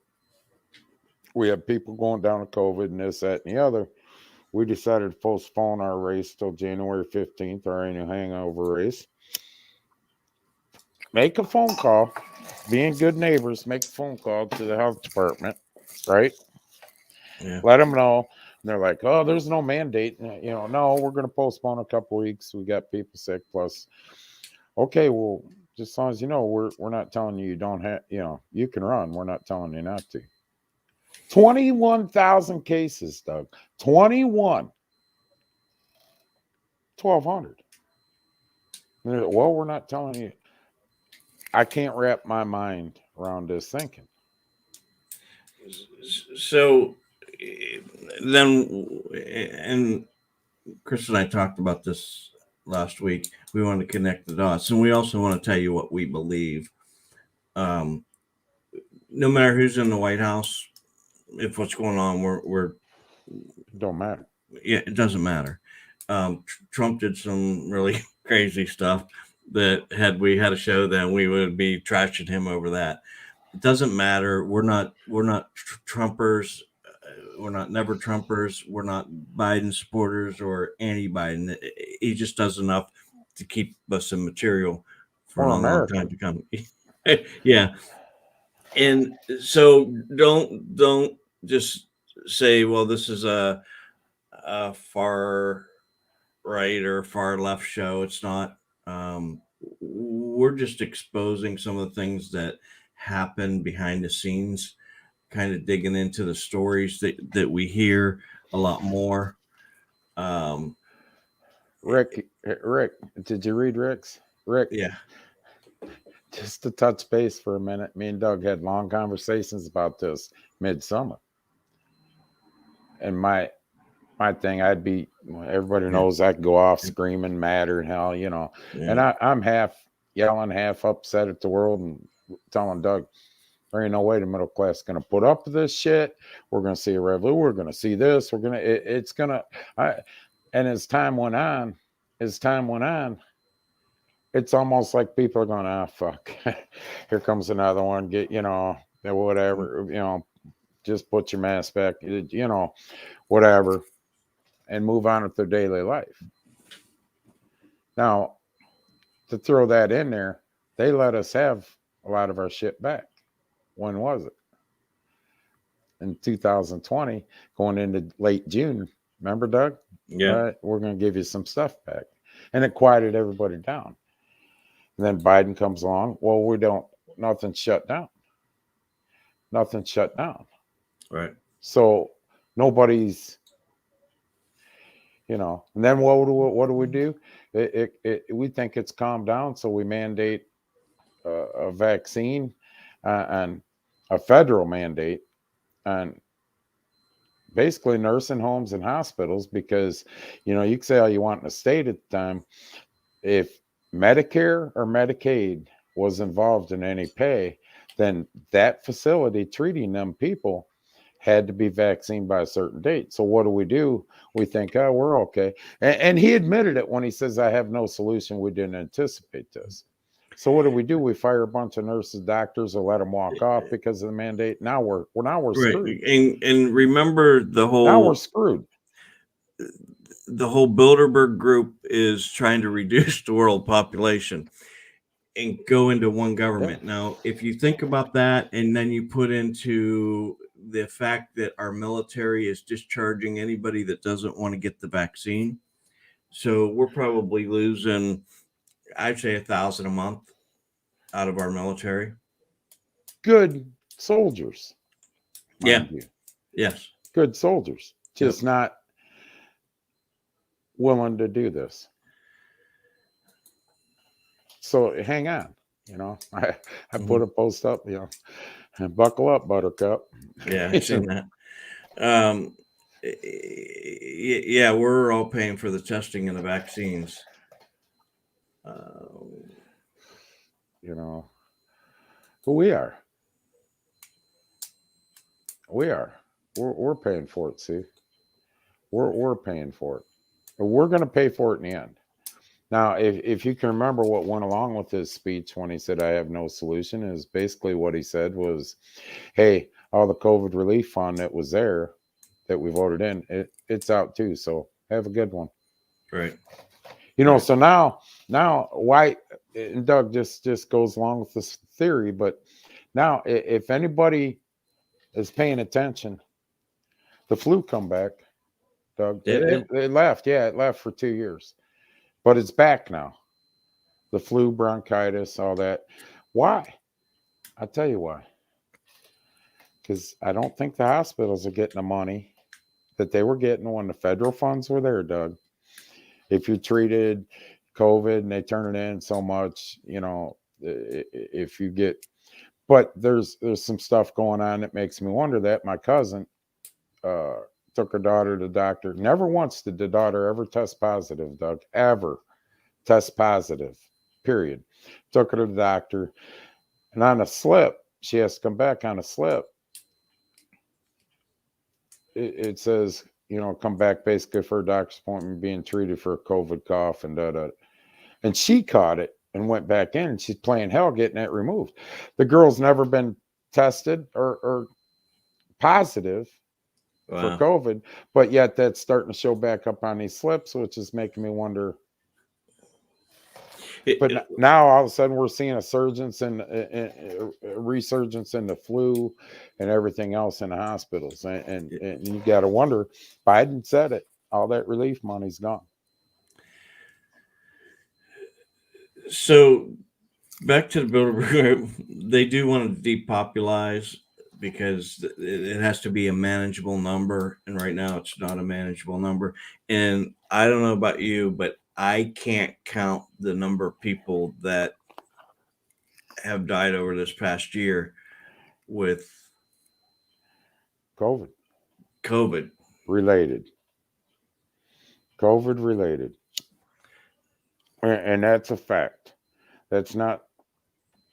we have people going down with COVID and this, that, and the other. We decided to postpone our race till January 15th, our annual hangover race. Make a phone call. Being good neighbors, make a phone call to the health department, right? Yeah. Let them know. And they're like, oh, there's no mandate. No, we're going to postpone a couple weeks. We got people sick. Plus, okay, well, just as long as you know, we're not telling you don't have, you can run. We're not telling you not to. 21,000 cases, Doug. 21. 1,200. Well, we're not telling you. I can't wrap my mind around this thinking. So then, and Chris and I talked about this last week. We want to connect the dots, and we also want to tell you what we believe. No matter who's in the White House, if what's going on, we're don't matter. Yeah, it doesn't matter. Trump did some really crazy stuff that had we had a show, then we would be trashing him over that. It doesn't matter. We're not Trumpers. We're not never Trumpers. We're not Biden supporters or anti-Biden. He just does enough to keep us in material for a long time to come. Yeah. And so don't just say, well, this is a far right or far left show. It's not. We're just exposing some of the things that happen behind the scenes, kind of digging into the stories that we hear a lot more. Rick, did you read Rick's? Rick? Yeah. Just to touch base for a minute, me and Doug had long conversations about this midsummer. And my thing, everybody knows I could go off screaming, mad or hell, Yeah. And I'm half yelling, half upset at the world and telling Doug, there ain't no way the middle class is going to put up with this shit. We're going to see a revolution. We're going to see this. And as time went on, it's almost like people are going, fuck, here comes another one. Get, whatever, just put your mask back, whatever, and move on with their daily life. Now, to throw that in there, they let us have a lot of our shit back. when was it? In 2020, going into late June. Remember, Doug? Yeah. All right, we're going to give you some stuff back. And it quieted everybody down. And then Biden comes along. Well, nothing's shut down. Nothing's shut down. Right. So nobody's, and then what do we do? We think it's calmed down. So we mandate a vaccine and a federal mandate on basically nursing homes and hospitals, because you can say all you want in the state at the time. If Medicare or Medicaid was involved in any pay, then that facility treating them people had to be vaccinated by a certain date. So what do? We think, oh, we're okay. And he admitted it when he says, I have no solution. We didn't anticipate this. So what do? We fire a bunch of nurses, doctors, or let them walk off because of the mandate. Now we're screwed. And remember Now we're screwed. The whole Bilderburg Group is trying to reduce the world population and go into one government. Yeah. Now, if you think about that, and then you put into the fact that our military is discharging anybody that doesn't want to get the vaccine, so we're probably losing, I'd say, 1,000 a month out of our military. Good soldiers. Yeah. Yes. Good soldiers. Just not willing to do this. So hang on. I put a post up, and buckle up, Buttercup. Yeah, I've seen that. Yeah, we're all paying for the testing and the vaccines. But we are. We're paying for it. See, we're paying for it. We're going to pay for it in the end. Now, if you can remember what went along with his speech when he said, I have no solution, is basically what he said was, hey, all the COVID relief fund that was there that we voted in, it's out too. So have a good one. Right. So now why, and Doug just goes along with this theory, but now if anybody is paying attention, the flu come back, Doug. It left. Yeah, it left for 2 years. But it's back now. The flu, bronchitis, all that. Why? I'll tell you why. Because I don't think the hospitals are getting the money that they were getting when the federal funds were there, Doug. If you treated COVID and they turn it in so much, if you get, but there's some stuff going on that makes me wonder that. My cousin took her daughter to the doctor. Never once did the daughter ever test positive, Doug. Ever test positive, period. Took her to the doctor. And on a slip, she has to come back on a slip. It says, come back basically for a doctor's appointment, being treated for a COVID cough and da-da. And she caught it and went back in, and she's playing hell getting it removed. The girl's never been tested or positive for COVID, but yet that's starting to show back up on these slips, which is making me wonder. But now all of a sudden we're seeing a resurgence in the flu and everything else in the hospitals, and you got to wonder. Biden said it. All that relief money's gone. So back to the Bilderberg Group, they do want to depopulize because it has to be a manageable number, and right now it's not a manageable number. And I don't know about you, but I can't count the number of people that have died over this past year with COVID related. And that's a fact. That's not,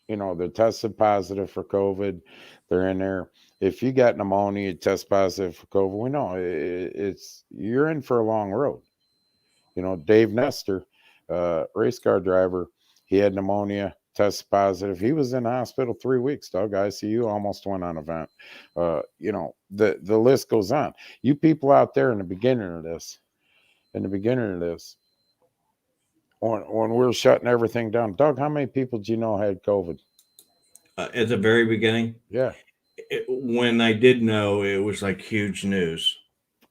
they're tested positive for COVID. They're in there. If you got pneumonia, you test positive for COVID. We know you're in for a long road. Dave Nestor, race car driver, he had pneumonia, tested positive. He was in the hospital 3 weeks, Doug. ICU, almost went on a vent. The list goes on. You people out there in the beginning of this, when we were shutting everything down, Doug, how many people do you know had COVID? At the very beginning, Yeah. when I did know, it was like huge news.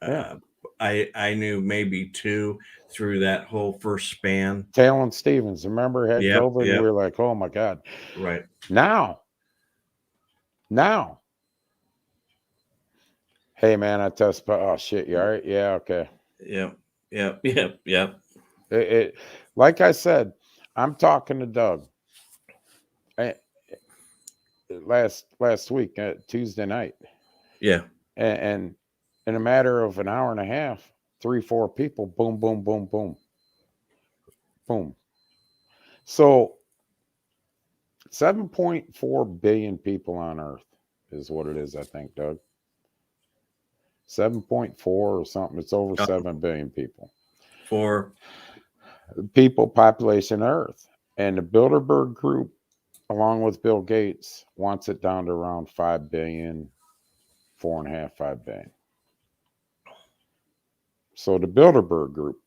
Yeah. I knew maybe 2 through that whole first span. Talon Stevens, remember, had Yep, COVID. yep. We were like, oh my God. Right. Now, hey man, I test. Oh shit, you all right? Yeah, okay. Yep, yep, yep, yep. Like I said, I'm talking to Doug last week, Tuesday night. Yeah. And in a matter of an hour and a half, 3-4 people, boom, boom, boom, boom, boom. So 7.4 billion people on Earth is what it is, I think, Doug. 7.4 or something. It's over 7 billion people. For Population Earth. And the Bilderburg Group, along with Bill Gates, wants it down to around 5 billion, 4.5, 5 billion. So the Bilderberg Group,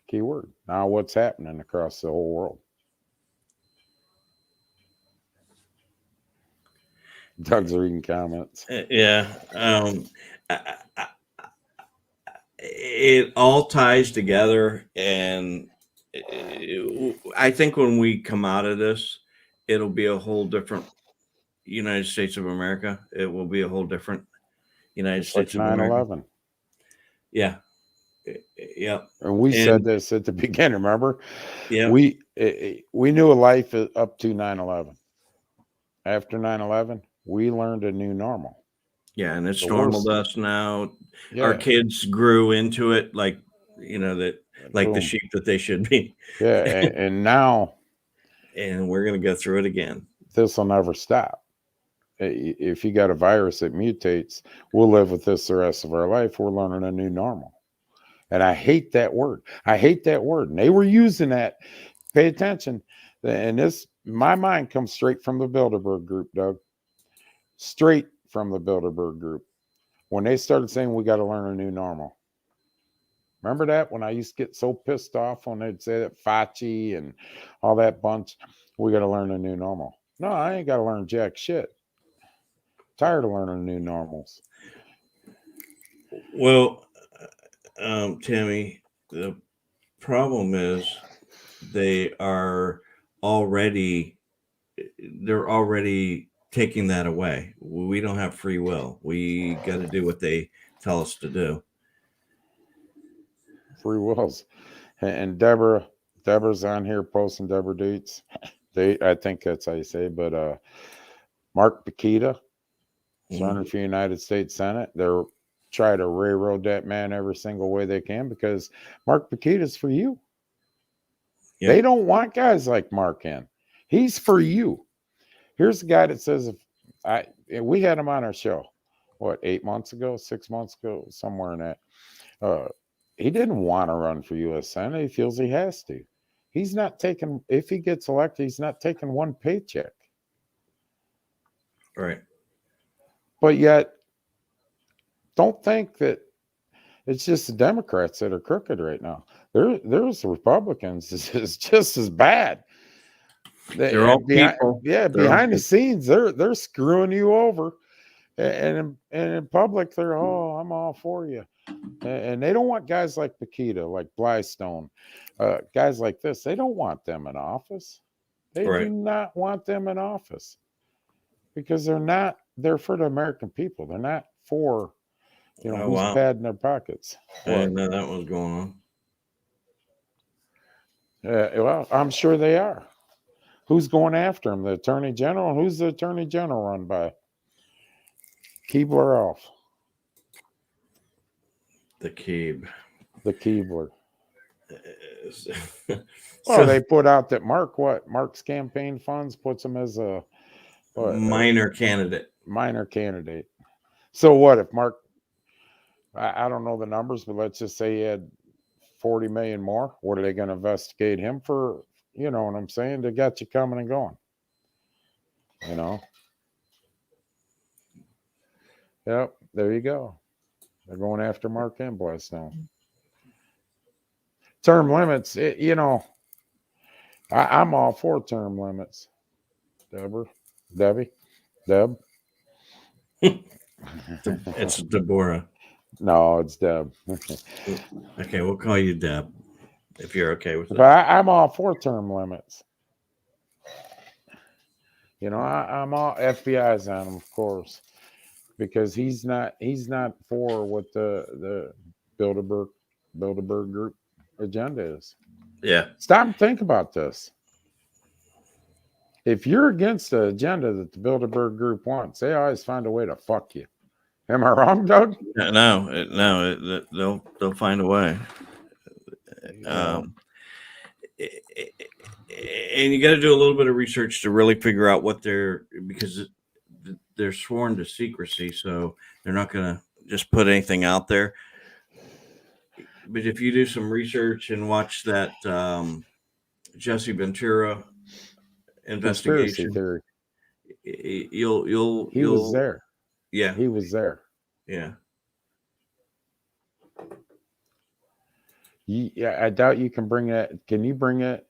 keyword. Now what's happening across the whole world? Doug's reading comments. Yeah. It all ties together, and I think when we come out of this, it'll be a whole different United States of America. It will be a whole different United States Like of America. 9/11. Yeah. Yep. And we said this at the beginning, remember? Yeah. We knew a life up to 9/11. After 9/11, we learned a new normal. Yeah, and it's normal to us now. Yeah. Our kids grew into it, like that, like the sheep that they should be. Yeah, and now, and we're gonna go through it again. This will never stop. If you got a virus that mutates, we'll live with this the rest of our life. We're learning a new normal. And I hate that word. And they were using that. Pay attention. And my mind comes straight from the Bilderberg Group, Doug. Straight from the Bilderberg Group. When they started saying we got to learn a new normal. Remember that? When I used to get so pissed off when they'd say that Fauci and all that bunch, we got to learn a new normal. No, I ain't got to learn jack shit. Tired of learning new normals. Well, Tammy, the problem is they're already taking that away. We don't have free will. We got to do what they tell us to do. Free wills. And Deborah's on here posting Deborah dates. I think that's how you say, but Mark Paquita, running for United States Senate. They're trying to railroad that man every single way they can because Mark Paquita's for you. Yep. They don't want guys like Mark in. He's for you. Here's the guy that says, we had him on our show, 8 months ago, 6 months ago, somewhere in that. He didn't want to run for U.S. Senate. He feels he has to. He's not taking, if he gets elected, he's not taking one paycheck. Right. But yet, don't think that it's just the Democrats that are crooked right now. There's Republicans is just as bad. They're all people. Yeah, behind the scenes, they're screwing you over, and in public, they're I'm all for you, and they don't want guys like Paquita, like Blystone, guys like this. They don't want them in office. They do not want them in office because they're for the American people. They're not for who's padding their pockets. I didn't know that was going on. Well, I'm sure they are. Who's going after him? The Attorney General? Who's the Attorney General run by? Keebler off. The Keebler. Well, they put out that Mark's campaign funds puts him as a minor candidate. Minor candidate. So what if Mark, I don't know the numbers, but let's just say he had 40 million more. What are they going to investigate him for? You know what I'm saying? They got you coming and going. Yep, there you go. They're going after Mark and Blystone. Term limits, I'm all for term limits. Debbie, Deb. It's Deborah. No, it's Deb. Okay, we'll call you Deb if you're okay with But that. I'm all for term limits. You know, I'm all FBI's on him, of course, because he's not for what the Bilderburg Group agenda is. Yeah. Stop and think about this. If you're against the agenda that the Bilderberg Group wants, they always find a way to fuck you. Am I wrong, Doug? No, they'll find a way. And you got to do a little bit of research to really figure out what because they're sworn to secrecy, so they're not going to just put anything out there. But if you do some research and watch that Jesse Ventura investigation, theory. He was there. Yeah, he was there. Yeah. Yeah, I doubt you can bring that. Can you bring it?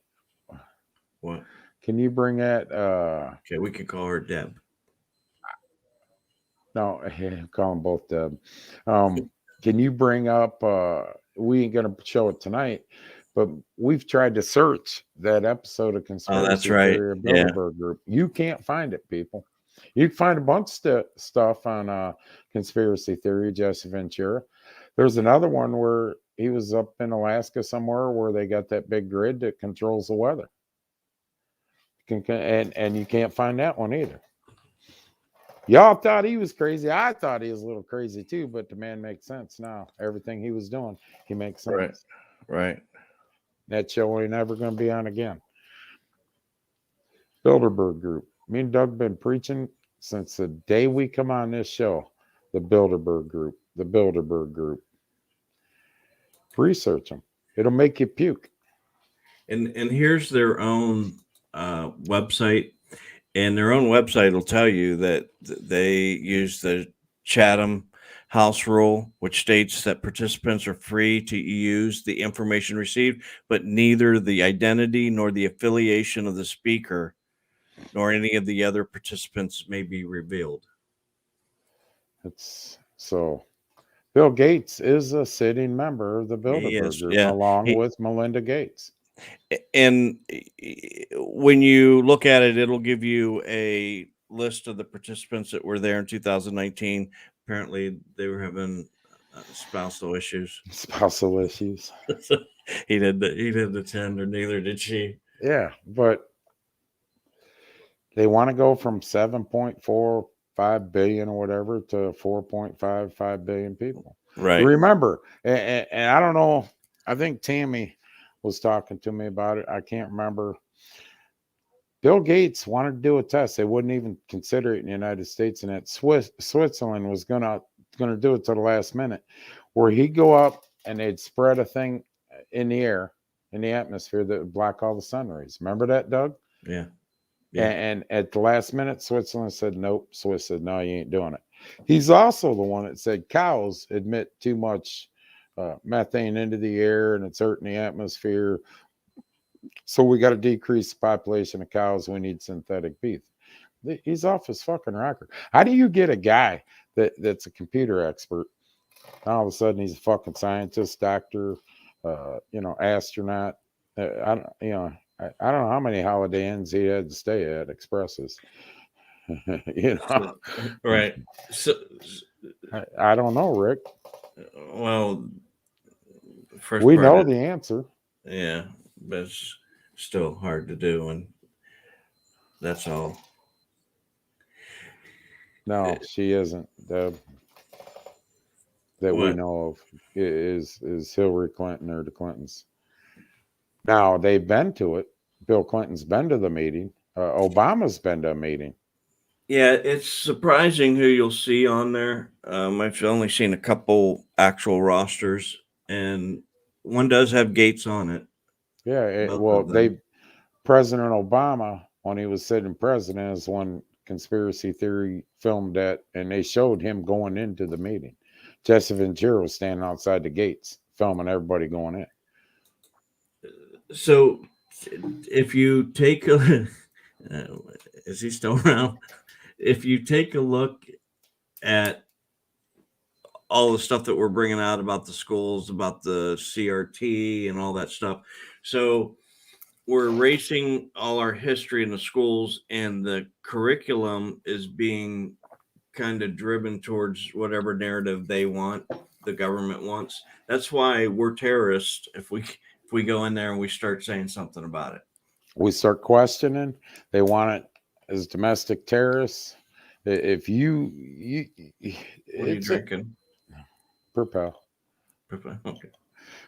What? Can you bring that? Okay, we can call her Deb. No, call them both Deb. Can you bring up? We ain't gonna show it tonight, but we've tried to search that episode of Conspiracy that's right. Theory of Bilderberg Group. You can't find it, people. You can find a bunch of stuff on Conspiracy Theory, Jesse Ventura. There's another one where he was up in Alaska somewhere where they got that big grid that controls the weather. And you can't find that one either. Y'all thought he was crazy. I thought he was a little crazy too, but the man makes sense now. Everything he was doing, he makes sense. Right. That show ain't never going to be on again. Bilderberg Group. Me and Doug been preaching since the day we come on this show. The Bilderberg Group. The Bilderberg Group. Research them. It'll make you puke. And here's their own website. And their own website will tell you that they use the Chatham House rule, which states that participants are free to use the information received, but neither the identity nor the affiliation of the speaker nor any of the other participants may be revealed. So Bill Gates is a sitting member of the Bilderberg Group, along with Melinda Gates. And when you look at it, it'll give you a list of the participants that were there in 2019. Apparently, they were having spousal issues. He didn't attend, or neither did she. Yeah, but they want to go from 7.45 billion or whatever to 4.55 billion people. Right. Remember, and I don't know. I think Tammy was talking to me about it. I can't remember. Bill Gates wanted to do a test. They wouldn't even consider it in the United States, and that Switzerland was gonna do it to the last minute, where he'd go up and they'd spread a thing in the air, in the atmosphere, that would block all the sun rays. Remember that, Doug? Yeah. And at the last minute, Switzerland said nope. Swiss said no, you ain't doing it. He's also the one that said cows emit too much methane into the air and it's hurting the atmosphere. So we got to decrease the population of cows. We need synthetic beef. He's off his fucking rocker. How do you get a guy that's a computer expert? All of a sudden he's a fucking scientist, doctor, astronaut. I don't know how many Holiday Inns he had to stay at, expresses. Right. So I don't know, Rick. Well, we know the answer. Yeah, but it's still hard to do, and that's all. No, she isn't. That we know of is Hillary Clinton or the Clintons. Now they've been to it. Bill Clinton's been to the meeting. Obama's been to a meeting. Yeah, it's surprising who you'll see on there. I've only seen a couple actual rosters, and one does have Gates on it. Yeah, President Obama, when he was sitting president, is one Conspiracy Theory filmed that, and they showed him going into the meeting. Jesse Ventura was standing outside the gates, filming everybody going in. So, if you take Is he still around? If you take a look at all the stuff that we're bringing out about the schools, about the CRT and all that stuff. So we're erasing all our history in the schools, and the curriculum is being kind of driven towards whatever narrative they want, the government wants. That's why we're terrorists if we go in there and we start saying something about it. We start questioning. They want it as domestic terrorists. If you What are you drinking? Propel. Okay.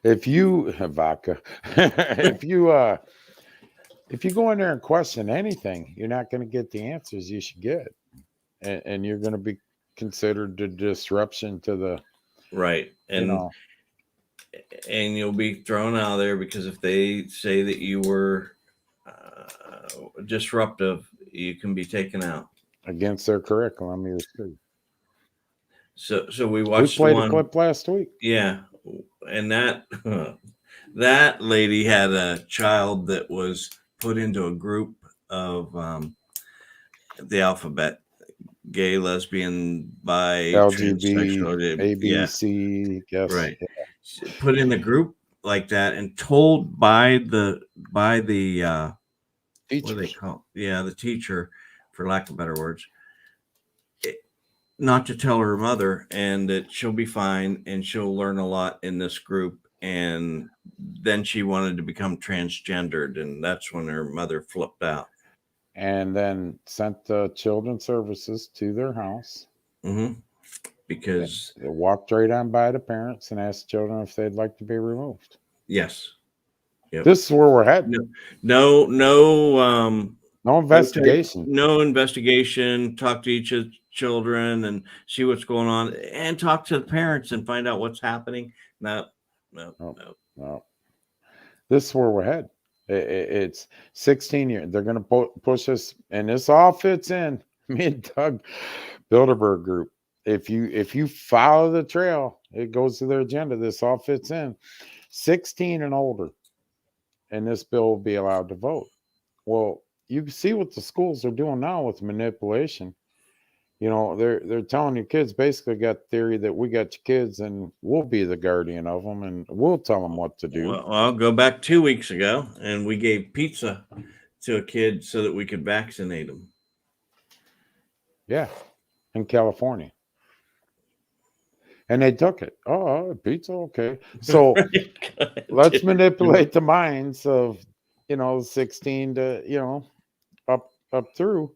If you vodka, if you go in there and question anything, you're not going to get the answers you should get, and you're going to be considered a disruption to the right. And and you'll be thrown out of there because if they say that you were disruptive, you can be taken out against their curriculum. You're screwed. So we watched. We played a clip last week. Yeah, and that that lady had a child that was put into a group of the alphabet: gay, lesbian, bi, LGBT, ABC. Yes, right. Yeah. Put in the group like that and told by the teachers. What do they call? Yeah, the teacher, for lack of better words. Not to tell her mother, and that she'll be fine and she'll learn a lot in this group. And then she wanted to become transgendered, and that's when her mother flipped out. And then sent the children's services to their house. Mm-hmm. Because they walked right on by the parents and asked children if they'd like to be removed. Yes. Yep. This is where we're heading. No investigation. No investigation. Talk to each of the children and see what's going on, and talk to the parents and find out what's happening. No. This is where we're headed. It's 16 years. They're going to push us, and this all fits in. Me and Doug, Bilderburg Group. If you follow the trail, it goes to their agenda. This all fits in. 16 and older, and this bill will be allowed to vote. Well, you can see what the schools are doing now with manipulation. You know, they're telling your kids basically got the theory that we got your kids and we'll be the guardian of them and we'll tell them what to do. Well, I'll go back 2 weeks ago, and we gave pizza to a kid so that we could vaccinate him. Yeah, in California. And they took it. Oh, pizza, okay. So let's manipulate the minds of, 16 to, up through.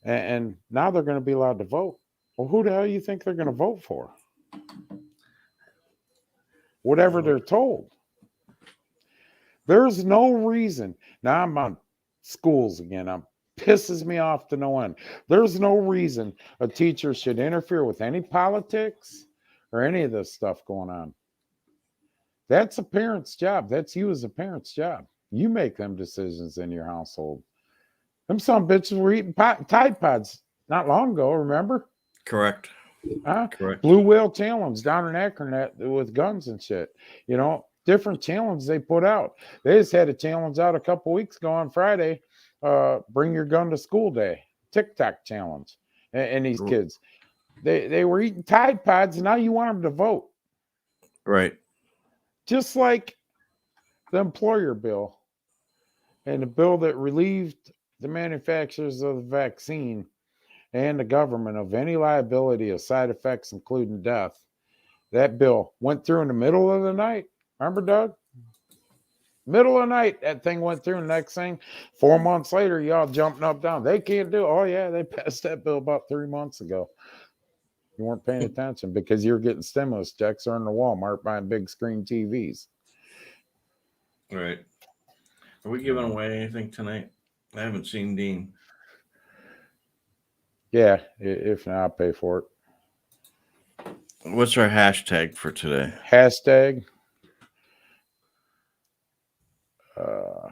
And now they're going to be allowed to vote. Well, who the hell do you think they're going to vote for? Whatever they're told. There's no reason. Now I'm on schools again. Pisses me off to no end. There's no reason a teacher should interfere with any politics or any of this stuff going on. That's a parent's job. That's you as a parent's job. You make them decisions in your household. Them some bitches were eating Tide Pods not long ago, remember? Correct. Correct. Blue Whale Challenge down in Akron with guns and shit. Different challenges they put out. They just had a challenge out a couple weeks ago on Friday. Bring your gun to school day. TikTok challenge. And these kids. They were eating Tide Pods, and now you want them to vote. Right. Just like the employer bill and the bill that relieved the manufacturers of the vaccine and the government of any liability of side effects, including death. That bill went through in the middle of the night. Remember, Doug? Middle of the night, that thing went through. The next thing, 4 months later, y'all jumping up down. They can't do it. Oh, yeah, they passed that bill about 3 months ago. You weren't paying attention because you're getting stimulus checks or in the Walmart buying big screen TVs. Right. Are we giving away anything tonight? I haven't seen Dean. Yeah, if not, I'll pay for it. What's our hashtag for today? Hashtag. I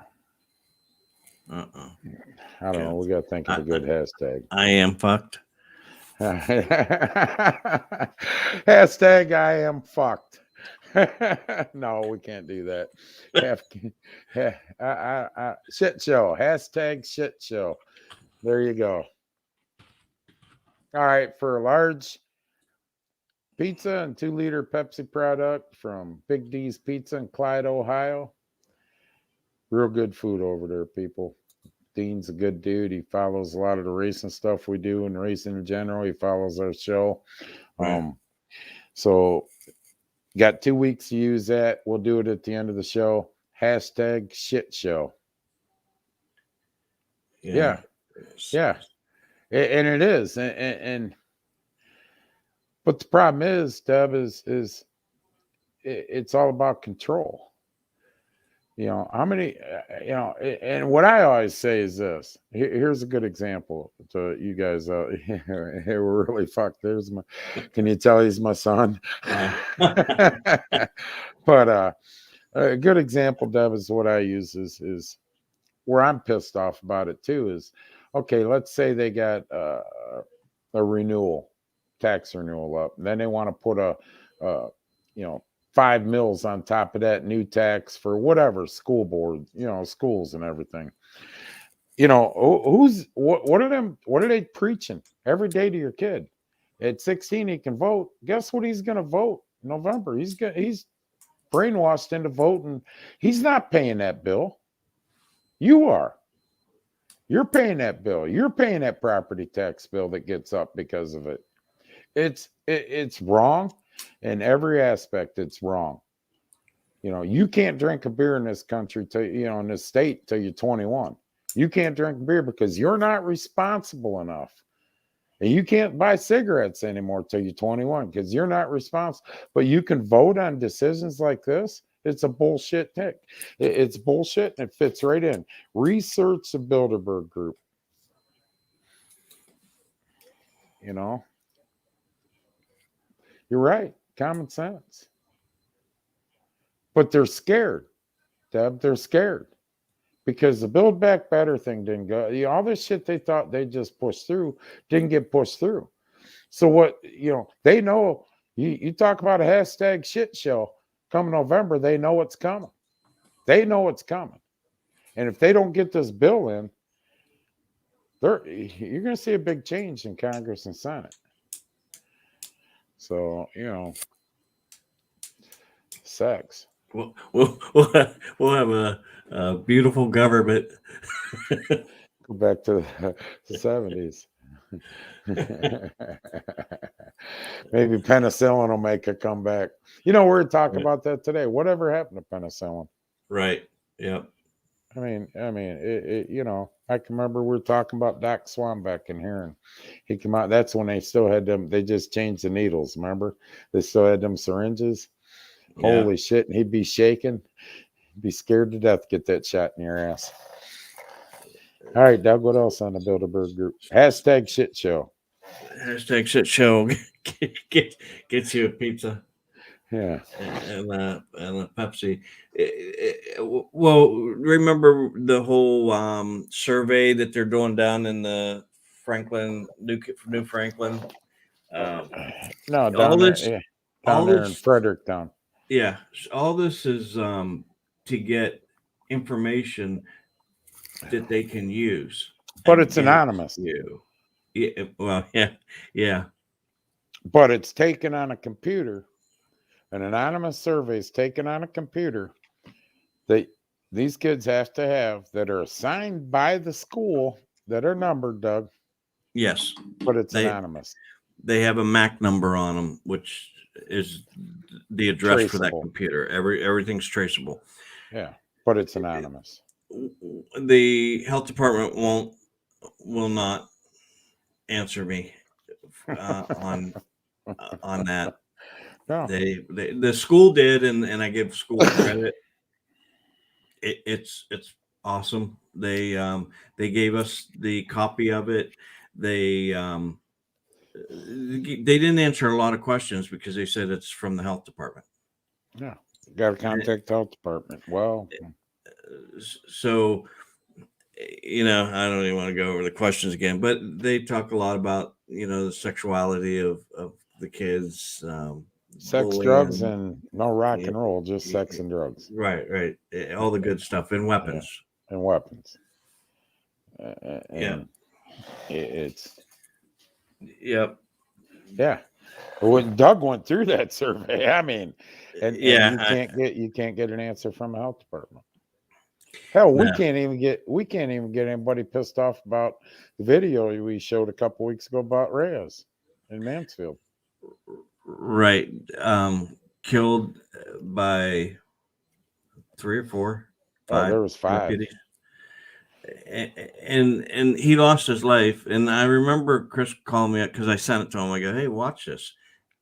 don't know. We got to think of a good hashtag. I am fucked. Hashtag I am fucked. No, we can't do that. Shit show. Hashtag shit show. There you go. All right, for a large pizza and 2-liter Pepsi product from Big D's Pizza in Clyde, Ohio. Real good food over there, people. Dean's a good dude. He follows a lot of the racing stuff we do and racing in general. He follows our show. Right. So got 2 weeks to use that. We'll do it at the end of the show. Hashtag shit show. Yeah. And it is. And but the problem is, Deb, is it's all about control. You know, how many, and what I always say is this. Here's a good example to you guys. Hey, we're really fucked. Can you tell he's my son? But a good example, Deb, is what I use is where I'm pissed off about it too is, okay, let's say they got a tax renewal up, and then they want to put a 5 mils on top of that new tax for whatever school board, schools and everything. What are they preaching every day to your kid? At 16, he can vote. Guess what he's going to vote in November? He's brainwashed into voting. He's not paying that bill. You are. You're paying that bill. You're paying that property tax bill that gets up because of it. It's wrong. In every aspect, it's wrong. You can't drink a beer in this country in this state till you're 21. You can't drink beer because you're not responsible enough. And you can't buy cigarettes anymore till you're 21 because you're not responsible. But you can vote on decisions like this. It's a bullshit tick. It's bullshit and it fits right in. Research the Bilderburg Group. You're right. Common sense. But they're scared, Deb. They're scared because the Build Back Better thing didn't go. All this shit they thought they just pushed through didn't get pushed through. So what, they know, you talk about a hashtag shit show come November, they know what's coming. They know what's coming. And if they don't get this bill in, you're going to see a big change in Congress and Senate. So, sex. We'll have a beautiful government. Go back to the 70s. Maybe penicillin will make a comeback. We're talking about that today. Whatever happened to penicillin? Right. Yeah. I mean, I can remember we were talking about Doc Swanbeck in here, and he came out. That's when they still had them. They just changed the needles. Remember, they still had them syringes. Yeah. Holy shit! And he'd be shaking, he'd be scared to death to get that shot in your ass. All right, Doug. What else on the Bilderberg Group? Hashtag shit show. Hashtag shit show. Gets you a pizza. Yeah, and a Pepsi. Well, remember the whole survey that they're doing down in the New Franklin? No, down there in Fredericktown. Yeah, all this is to get information that they can use, but it's anonymous. Yeah, well, yeah. But it's taken on a computer. An anonymous survey is taken on a computer that these kids have to have that are assigned by the school that are numbered, Doug. Yes. But it's anonymous. They have a MAC number on them, which is the address traceable. For that computer. Everything's traceable. Yeah, but it's anonymous. The health department will not answer me on that. No. The school did, and I give school credit. It's awesome. They gave us the copy of it. They didn't answer a lot of questions because they said it's from the health department. Yeah, got to contact the health department. Well, so I don't even want to go over the questions again, but they talk a lot about the sexuality of the kids. Sex, bullying, drugs, and no rock and roll, just sex and drugs. Right. All the good stuff and weapons. Yeah. And weapons. It's Yep. yeah. When Doug went through that survey, I mean, and Yeah. you can't get an answer from the health department. Hell, we No. can't even get anybody pissed off about the video we showed a couple weeks ago about Reyes in Mansfield. Right. Killed by 3 or 4, 5. Oh, there was 5. deputies. And he lost his life. And I remember Chris calling me up because I sent it to him. I go, "Hey, watch this."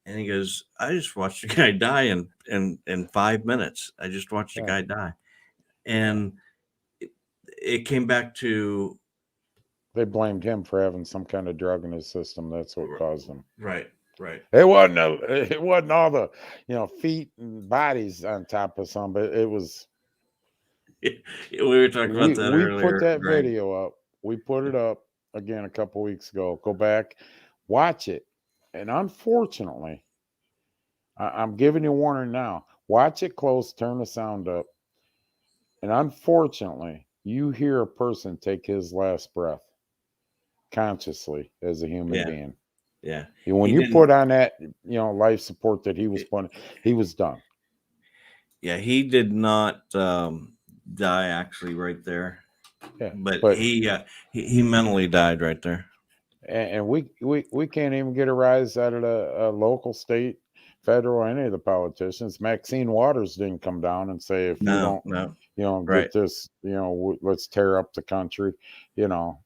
And he goes, "I just watched a guy die in 5 minutes. I just watched a guy die." And it came back to They blamed him for having some kind of drug in his system. That's what caused him. right. It wasn't all the feet and bodies on top of some, but it was. We were talking about that earlier. We put that Greg. video up. We put it up again a couple weeks ago. Go back, watch it. And unfortunately, I'm giving you a warning now. Watch it close, turn the sound up. And unfortunately, you hear a person take his last breath consciously as a human being. Yeah. And when you put on that, life support that he was putting, he was done. Yeah, he did not die actually right there. Yeah, but he mentally died right there. And we can't even get a rise out of the local, state, federal, any of the politicians. Maxine Waters didn't come down and say, if you don't Right. get this, let's tear up the country.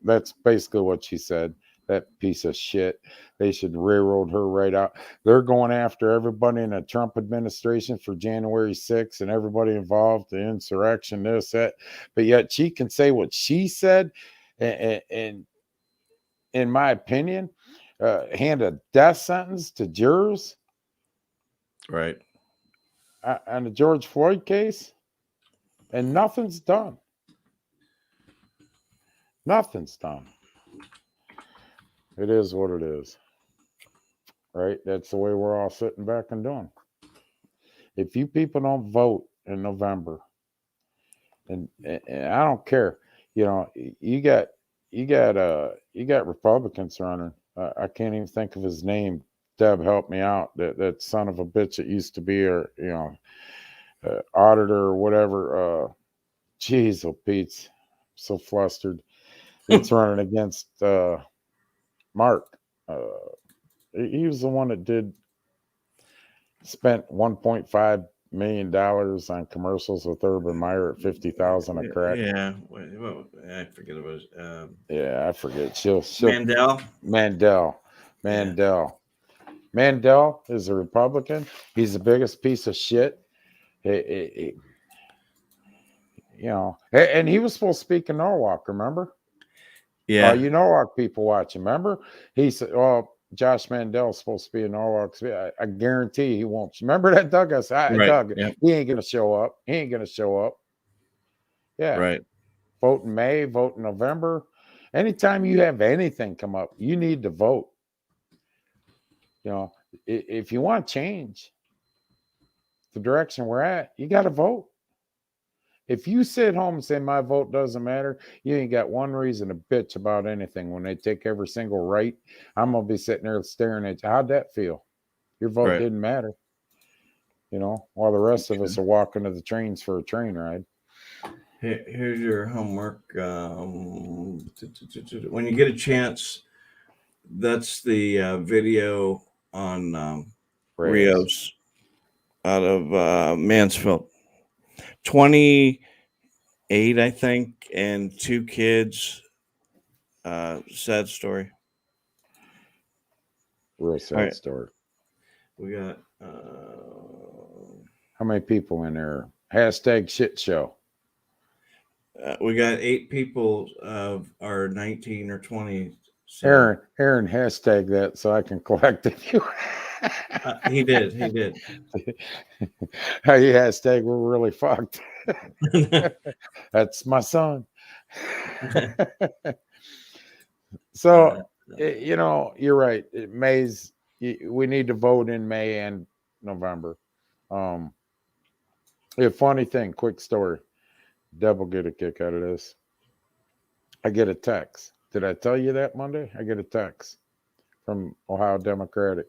That's basically what she said. That piece of shit. They should railroad her right out. They're going after everybody in the Trump administration for January 6th and everybody involved, the insurrection, this, that. But yet she can say what she said, and in my opinion, hand a death sentence to jurors. Right. On the George Floyd case, and nothing's done. Nothing's done. It is what it is. Right? That's the way we're all sitting back and doing. If you people don't vote in November, and I don't care, you got Republicans running. I can't even think of his name. Deb, help me out. That son of a bitch that used to be auditor or whatever. Jeez, oh Pete's so flustered. It's running against Mark. He was the one that spent $1.5 million on commercials with Urban Meyer at $50,000 a crack. Yeah, I forget about I forget. She'll Mandel is a Republican. He's the biggest piece of shit. And he was supposed to speak in Norwalk, remember? Yeah. Norwalk people watching, remember? He said, Josh Mandel's supposed to be in Norwalk. I guarantee he won't. Remember that, Doug? I said, Doug, he ain't going to show up. Yeah. Right. Vote in May, vote in November. Anytime you have anything come up, you need to vote. If you want change the direction we're at, you got to vote. If you sit home and say my vote doesn't matter, you ain't got one reason to bitch about anything. When they take every single right, I'm going to be sitting there staring at you. How'd that feel? Your vote didn't matter. While the rest of us are walking to the trains for a train ride. Here's your homework. When you get a chance, that's the video on Rios out of Mansfield. 28, I think, and 2 kids. Sad story. Real sad story. We got how many people in there? Hashtag shit show. We got 8 people of our 19 or 20. So. Aaron, hashtag that so I can collect it. He did. He hashtag we're really fucked. That's my son. So, you're right. We need to vote in May and November. A funny thing, quick story. Deb will get a kick out of this. I get a text Did I tell you that Monday? I get a text from Ohio Democratic.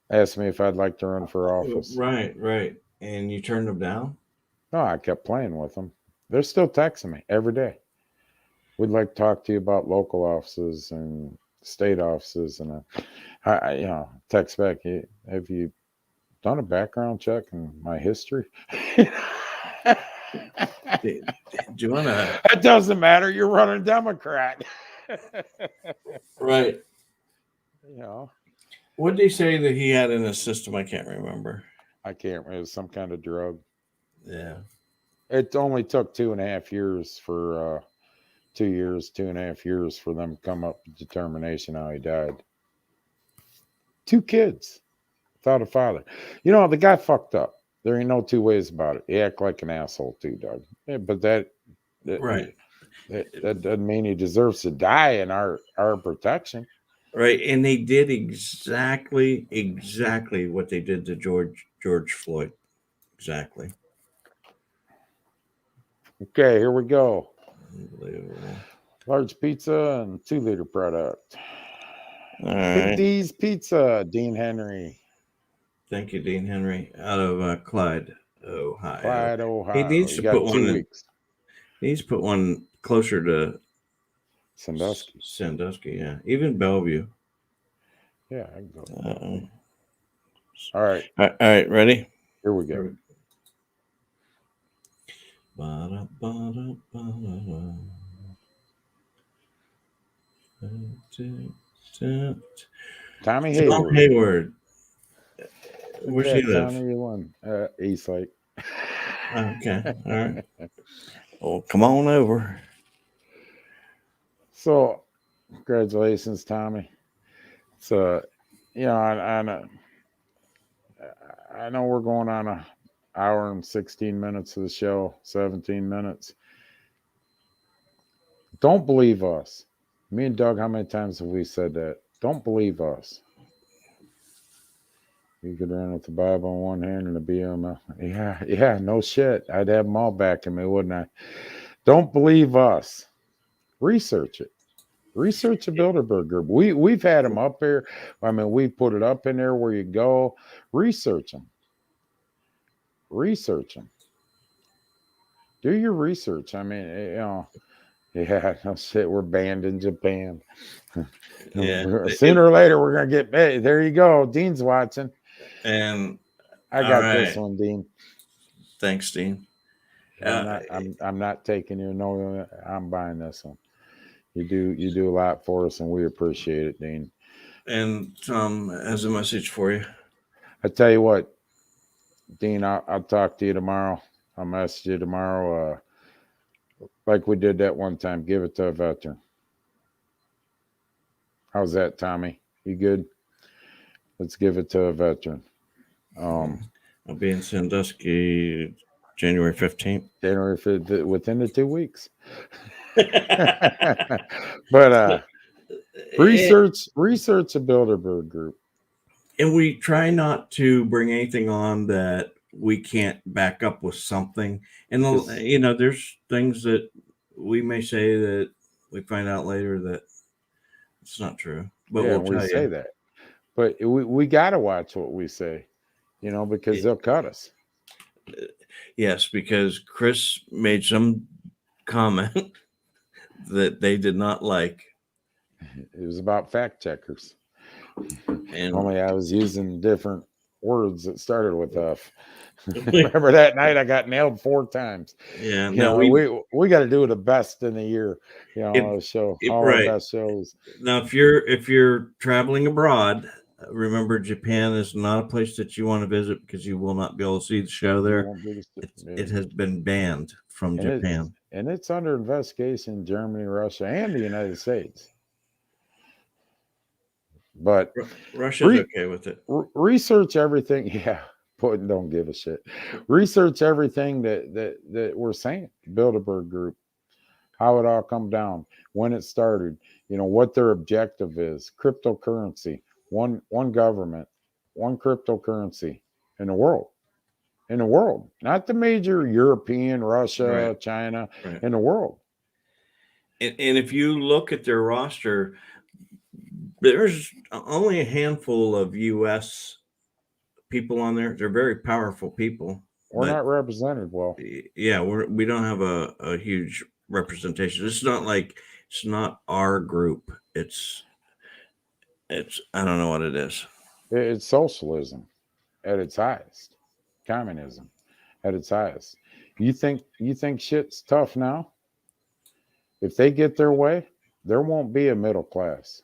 Asked me if I'd like to run for office. Right. And you turned them down? No, I kept playing with them. They're still texting me every day. We'd like to talk to you about local offices and state offices. And I text back, hey, have you done a background check in my history? Do you want to? It doesn't matter. You're running Democrat. Right. You know, What did he say that he had in his system? I can't remember. I can't remember. It was some kind of drug. Yeah. It only took 2.5 years for 2.5 years for them to come up with determination how he died. 2 kids without a father. You know, the guy fucked up. There ain't no two ways about it. He act like an asshole too, Doug. Yeah, but that doesn't mean he deserves to die in our protection. Right. And they did exactly what they did to George Floyd. Exactly. Okay, here we go. Unbelievable. Large pizza and 2-liter product. All right. D's Pizza, Dean Henry. Thank you, Dean Henry, out of Clyde, Ohio. Clyde, Ohio. He needs to got put one 2 in. weeks. He needs to put one closer to Sandusky. Yeah. Even Bellevue. Yeah, I can go. All right. All right. Ready? Here we go. Tommy Hayward. Where's he live? Tommy, you won. East Lake. Okay. All right. Well, come on over. So, congratulations, Tommy. So, I know we're going on an hour and 16 minutes of the show, 17 minutes. Don't believe us. Me and Doug, how many times have we said that? Don't believe us. You could run with the Bible in one hand and a BML. Yeah, no shit. I'd have them all back in me, wouldn't I? Don't believe us. Research it. Research the Bilderburg Group. We've had them up here. I mean, we put it up in there where you go. Research them. Do your research. I mean, yeah, no shit. We're banned in Japan. Yeah. Sooner or later, we're gonna get. Hey, there you go. Dean's watching. And I got this one, Dean. Thanks, Dean. I'm not taking you. No, I'm buying this one. You do a lot for us, and we appreciate it, Dean. And Tom has a message for you. I tell you what, Dean, I'll talk to you tomorrow. I'll message you tomorrow. Like we did that one time. Give it to a veteran. How's that, Tommy? You good? Let's give it to a veteran. I'll be in Sandusky January 15th. January 5th, within the 2 weeks. But research a Bilderberg Group. And we try not to bring anything on that we can't back up with something. And, there's things that we may say that we find out later that it's not true. But we'll say that. But we got to watch what we say, because they'll cut us. Yes, because Chris made some comment that they did not like. It was about fact checkers. And only I was using different words that started with F. Remember that night I got nailed 4 times. Yeah, we got to do the best in the year. Show all our best shows. Now, if you're traveling abroad, remember Japan is not a place that you want to visit because you will not be able to see the show there. It has been banned from Japan, and it's under investigation in Germany, Russia, and the United States. But Russia's okay with it. Research everything. Yeah, Putin don't give a shit. Research everything that we're saying. Bilderberg Group, how it all come down, when it started, what their objective is. Cryptocurrency, one government, one cryptocurrency in the world. Not the major European, Russia, China, in the world. And if you look at their roster, there's only a handful of U.S. people on there. They're very powerful people. We're but not represented well. yeah, we don't have a huge representation. It's not our group. It's I don't know what it is. It's socialism at its highest, communism at its highest. You think shit's tough now? If they get their way, there won't be a middle class.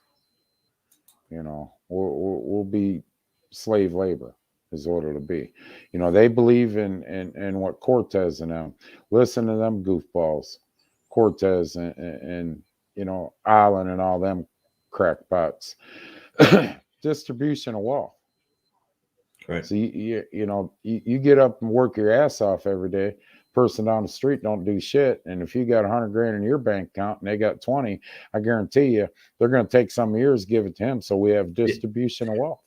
You know, we'll be slave labor is what it'll be. You know, they believe in what Cortez and them. Listen to them goofballs, Cortez and you know, Island and all them crackpots. Distribution of wealth. Right. So you know, you get up and work your ass off every day. Person down the street don't do shit, and if you got 100 grand in your bank account and they got 20, I guarantee you they're going to take some of yours, give it to him. So we have distribution of wealth.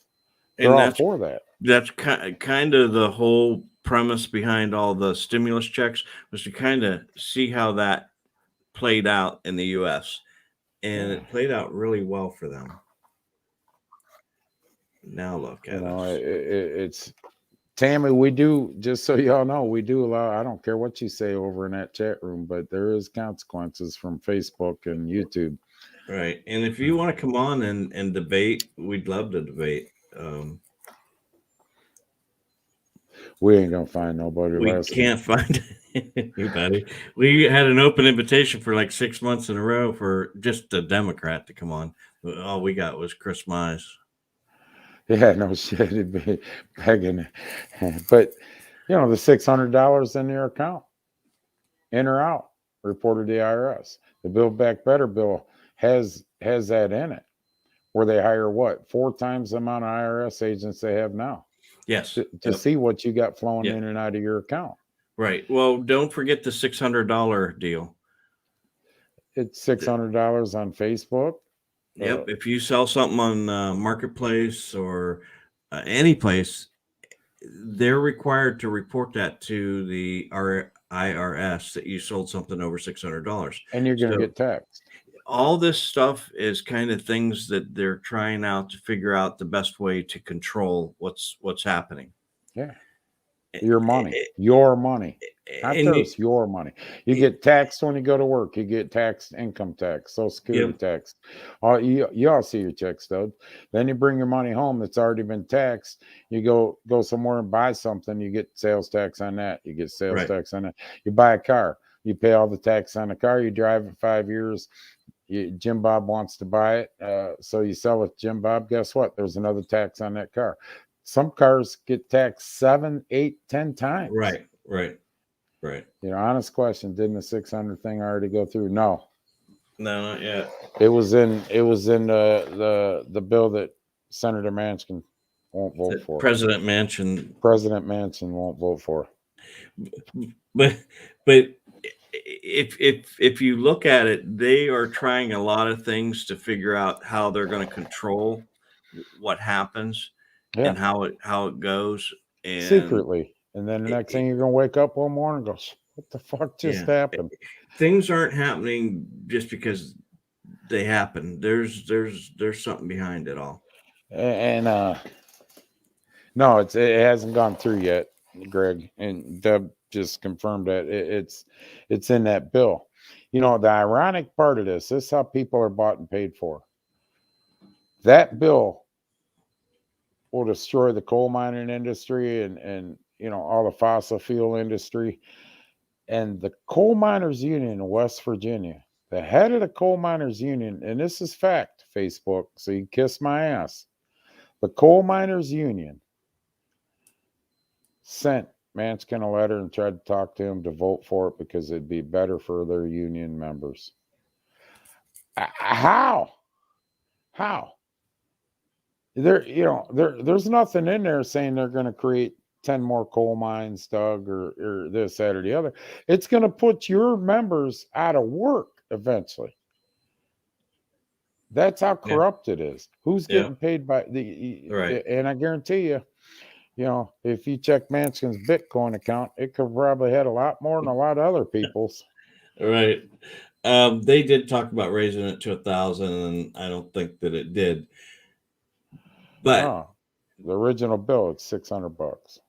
They're all for that. That's kind of the whole premise behind all the stimulus checks, was to kind of see how that played out in the U.S. and it played out really well for them. Now look at us. It's Tammy. We do, just so y'all know, we do allow. I don't care what you say over in that chat room, but there is consequences from Facebook and YouTube. Right, and if you want to come on and debate, we'd love to debate. We ain't gonna find nobody. We can't find anybody. We had an open invitation for like 6 months in a row for just a Democrat to come on. All we got was Chris Mize. Yeah, no shit. It'd be begging. But you know, the $600 in your account, in or out, reported to the IRS. The Build Back Better bill has that in it, where they hire what, 4 times the amount of IRS agents they have now. Yes, to see what you got flowing in and out of your account. Right. Well, don't forget the $600 deal. It's $600 on Facebook. Yep. If you sell something on Marketplace or any place, they're required to report that to the IRS that you sold something over $600. And you're going to get taxed. All this stuff is kind of things that they're trying out to figure out the best way to control what's happening. Yeah. Your money. Your money. Not theirs, your money. You get taxed when you go to work. You get taxed income tax, Social Security tax. You all see your check stubs. Then you bring your money home that's already been taxed. You go somewhere and buy something. You get sales tax on that. You get sales tax on that. You buy a car. You pay all the tax on the car. You drive it 5 years. Jim Bob wants to buy it. So you sell it to Jim Bob. Guess what? There's another tax on that car. Some cars get taxed 7, 8, 10 times. Right. You know, honest question: didn't the 600 thing already go through? No, not yet. It was in the bill that Senator Manchin won't vote for. President Manchin won't vote for. But if you look at it, they are trying a lot of things to figure out how they're going to control what happens and how it goes, and secretly. And then the next thing you're gonna wake up one morning and go, "What the fuck just happened?" Things aren't happening just because they happen. There's something behind it all. And no, it hasn't gone through yet, Greg. And Deb just confirmed that it's in that bill. You know, the ironic part of this is how people are bought and paid for. That bill will destroy the coal mining industry and you know, all the fossil fuel industry. And the Coal Miners Union in West Virginia, the head of the Coal Miners Union, and this is fact, Facebook, so you kiss my ass. The Coal Miners Union sent Manchin a letter and tried to talk to him to vote for it because it'd be better for their union members. How? There's nothing in there saying they're going to create 10 more coal mines, Doug, or this, that, or the other. It's going to put your members out of work eventually. That's how corrupt it is. Who's getting paid by and I guarantee you, you know, if you check Manchin's Bitcoin account, it could probably had a lot more than a lot of other people's. Right. They did talk about raising it to 1,000, and I don't think that it did. But Oh, the original bill, it's $600.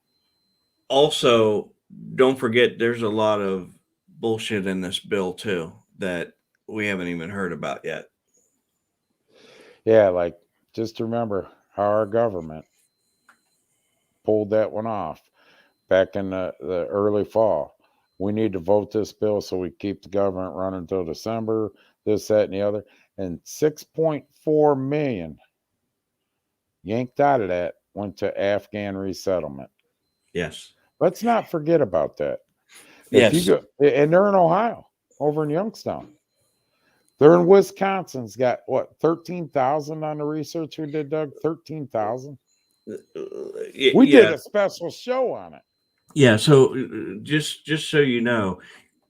also, don't forget, there's a lot of bullshit in this bill too that we haven't even heard about yet. Yeah, like just remember how our government pulled that one off back in the early fall. We need to vote this bill so we keep the government running until December, this, that, and the other. And 6.4 million yanked out of that went to Afghan resettlement. Yes. Let's not forget about that. If you Yes. go, and they're in Ohio, over in Youngstown. They're in Wisconsin's got what, 13,000 on the research we did, Doug? 13,000. We did a special show on it. Yeah. So just so you know,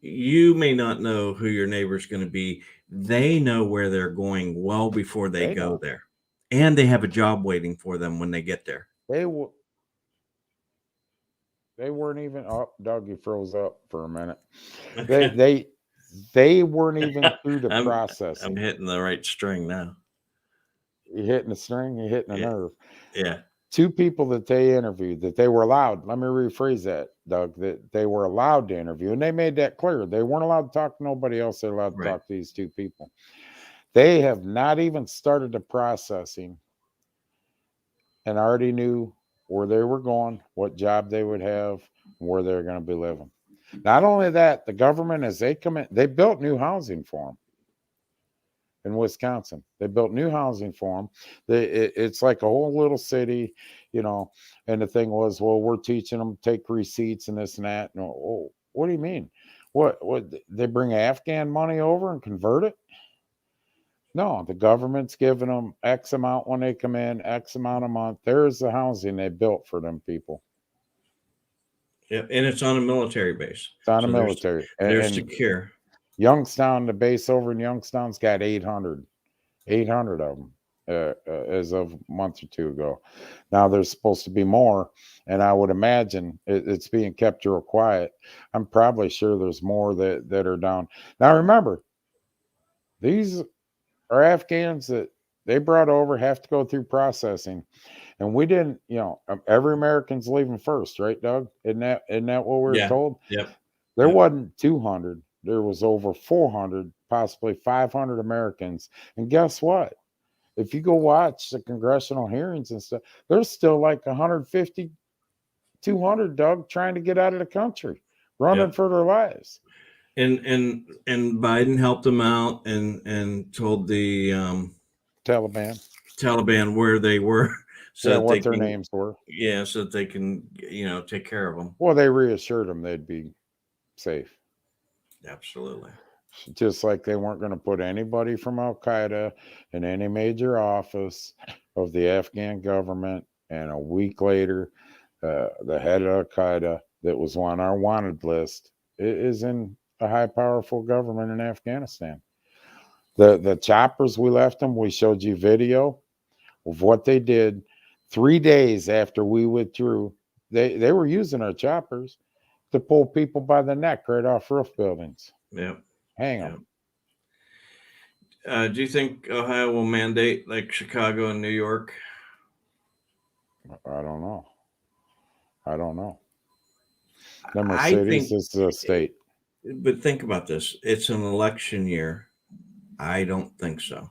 you may not know who your neighbor's going to be. They know where they're going well before they go know. there, and they have a job waiting for them when they get there. They weren't even up. Doug, you froze up for a minute. They weren't even through the process. I'm hitting the right string now. You're hitting the string, you're hitting a nerve. Yeah. 2 people that they interviewed that they were allowed, let me rephrase that, Doug, that they were allowed to interview, and they made that clear. They weren't allowed to talk to nobody else. They're allowed to talk to these 2 people. They have not even started the processing and already knew where they were going, what job they would have, where they're going to be living. Not only that, the government, as they come in, they built new housing for them in Wisconsin. They built new housing for them. It's like a whole little city, you know, and the thing was, well, we're teaching them to take receipts and this and that. No, oh, what do you mean? What they bring Afghan money over and convert it? No, the government's giving them X amount when they come in, X amount a month. There's the housing they built for them people. Yeah, and it's on a military base. It's on a military. They're secure. Youngstown, the base over in Youngstown's got 800 of them as of a month or 2 ago. Now there's supposed to be more, and I would imagine it's being kept real quiet. I'm probably sure there's more that are down. Now remember, these are Afghans that they brought over, have to go through processing. And we didn't, you know, every American's leaving first, right, Doug? Isn't that what we were told? Yep. There wasn't 200. There was over 400, possibly 500 Americans. And guess what? If you go watch the congressional hearings and stuff, there's still like 150, 200, Doug, trying to get out of the country, running for their lives. And Biden helped them out and told the Taliban where they were, so what their names were. Yeah, so that they can, you know, take care of them. Well, they reassured them they'd be safe. Absolutely. Just like they weren't going to put anybody from Al Qaeda in any major office of the Afghan government. And a week later, the head of Al Qaeda that was on our wanted list is in a high, powerful government in Afghanistan. The choppers we left them, we showed you video of what they did 3 days after we withdrew. They were using our choppers to pull people by the neck right off roof buildings. Yeah. Hang them. Do you think Ohio will mandate like Chicago and New York? I don't know. Them are cities, this is a state. But think about this. It's an election year. I don't think so.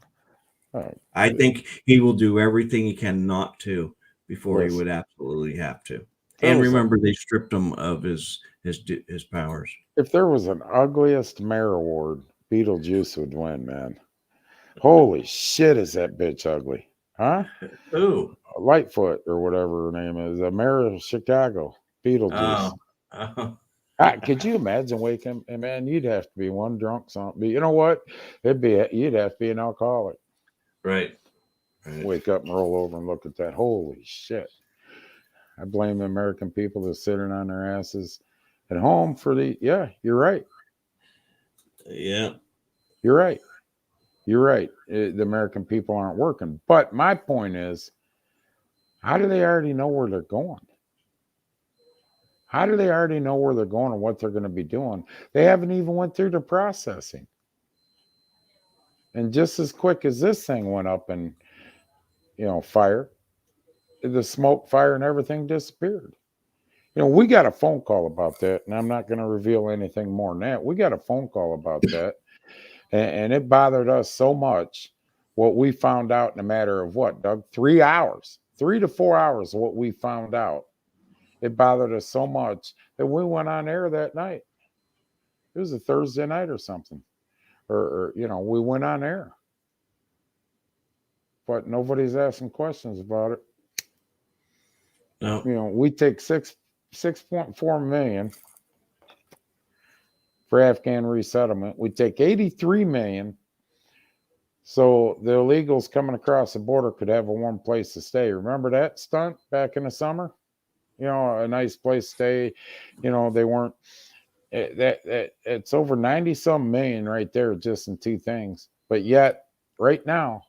I think he will do everything he can not to before he would absolutely have to. And remember, they stripped him of his powers. If there was an ugliest mayor award, Beetlejuice would win, man. Holy shit, is that bitch ugly? Huh? Who? Lightfoot or whatever her name is, the mayor of Chicago, Beetlejuice. Could you imagine waking? And man, you'd have to be one drunk something. But you know what? You'd have to be an alcoholic. Right. Wake up and roll over and look at that. Holy shit. I blame the American people that's sitting on their asses at home for you're right. Yeah. You're right. The American people aren't working. But my point is, how do they already know where they're going? How do they already know where they're going and what they're going to be doing? They haven't even went through the processing. And just as quick as this thing went up and, fire, the smoke, fire, and everything disappeared. We got a phone call about that, and I'm not going to reveal anything more than that. We got a phone call about that, and it bothered us so much. What we found out in a matter of what, Doug? 3 hours, 3 to 4 hours. What we found out, it bothered us so much that we went on air that night. It was a Thursday night or something, or we went on air, but nobody's asking questions about it. No. We take 6.4 million for Afghan resettlement. We take 83 million so the illegals coming across the border could have a warm place to stay. Remember that stunt back in the summer? A nice place to stay. They weren't. It's over 90 some million right there just in two things. But yet, right now,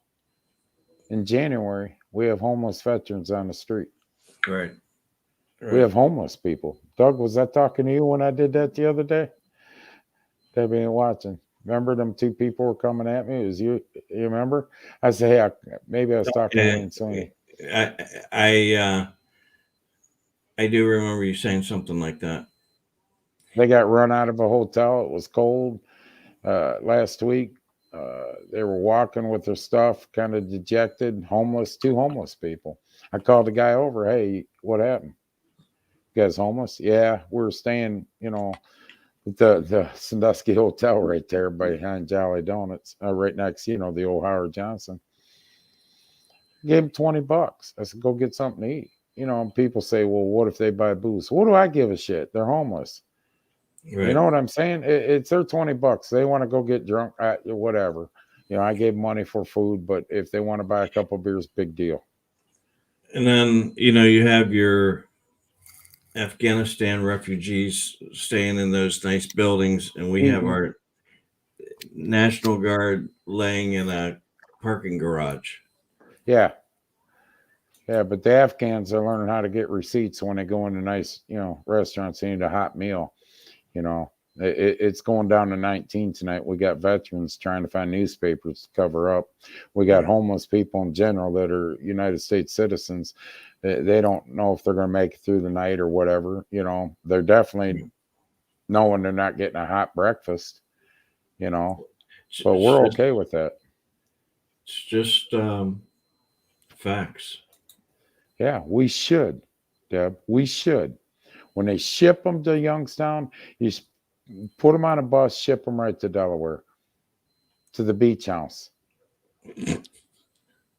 in January, we have homeless veterans on the street. Right. We have homeless people. Doug, was I talking to you when I did that the other day? Debbie ain't watching. Remember them two people were coming at me? It was you. You remember? I said, hey, maybe I was talking to Wayne Sweeney. I do remember you saying something like that. They got run out of a hotel. It was cold last week. They were walking with their stuff, kind of dejected, two homeless people. I called the guy over. Hey, what happened? You guys homeless? Yeah, we were staying, at the Sandusky Hotel right there behind Jolly Donuts, right next, the old Howard Johnson. Gave him $20. I said, go get something to eat. And people say, well, what if they buy booze? What do I give a shit? They're homeless. Right. You know what I'm saying? It's their $20. They want to go get drunk, whatever. I gave money for food, but if they want to buy a couple beers, big deal. And then, you have your Afghanistan refugees staying in those nice buildings, and we have our National Guard laying in a parking garage. Yeah. Yeah, but the Afghans are learning how to get receipts when they go into nice, restaurants. They need a hot meal. It's going down to 19 tonight. We got veterans trying to find newspapers to cover up. We got homeless people in general that are United States citizens. They don't know if they're going to make it through the night or whatever. They're definitely knowing they're not getting a hot breakfast, but we're okay with that. It's just facts. Yeah, we should, Deb. We should. When they ship them to Youngstown, you put them on a bus, ship them right to Delaware, to the beach house.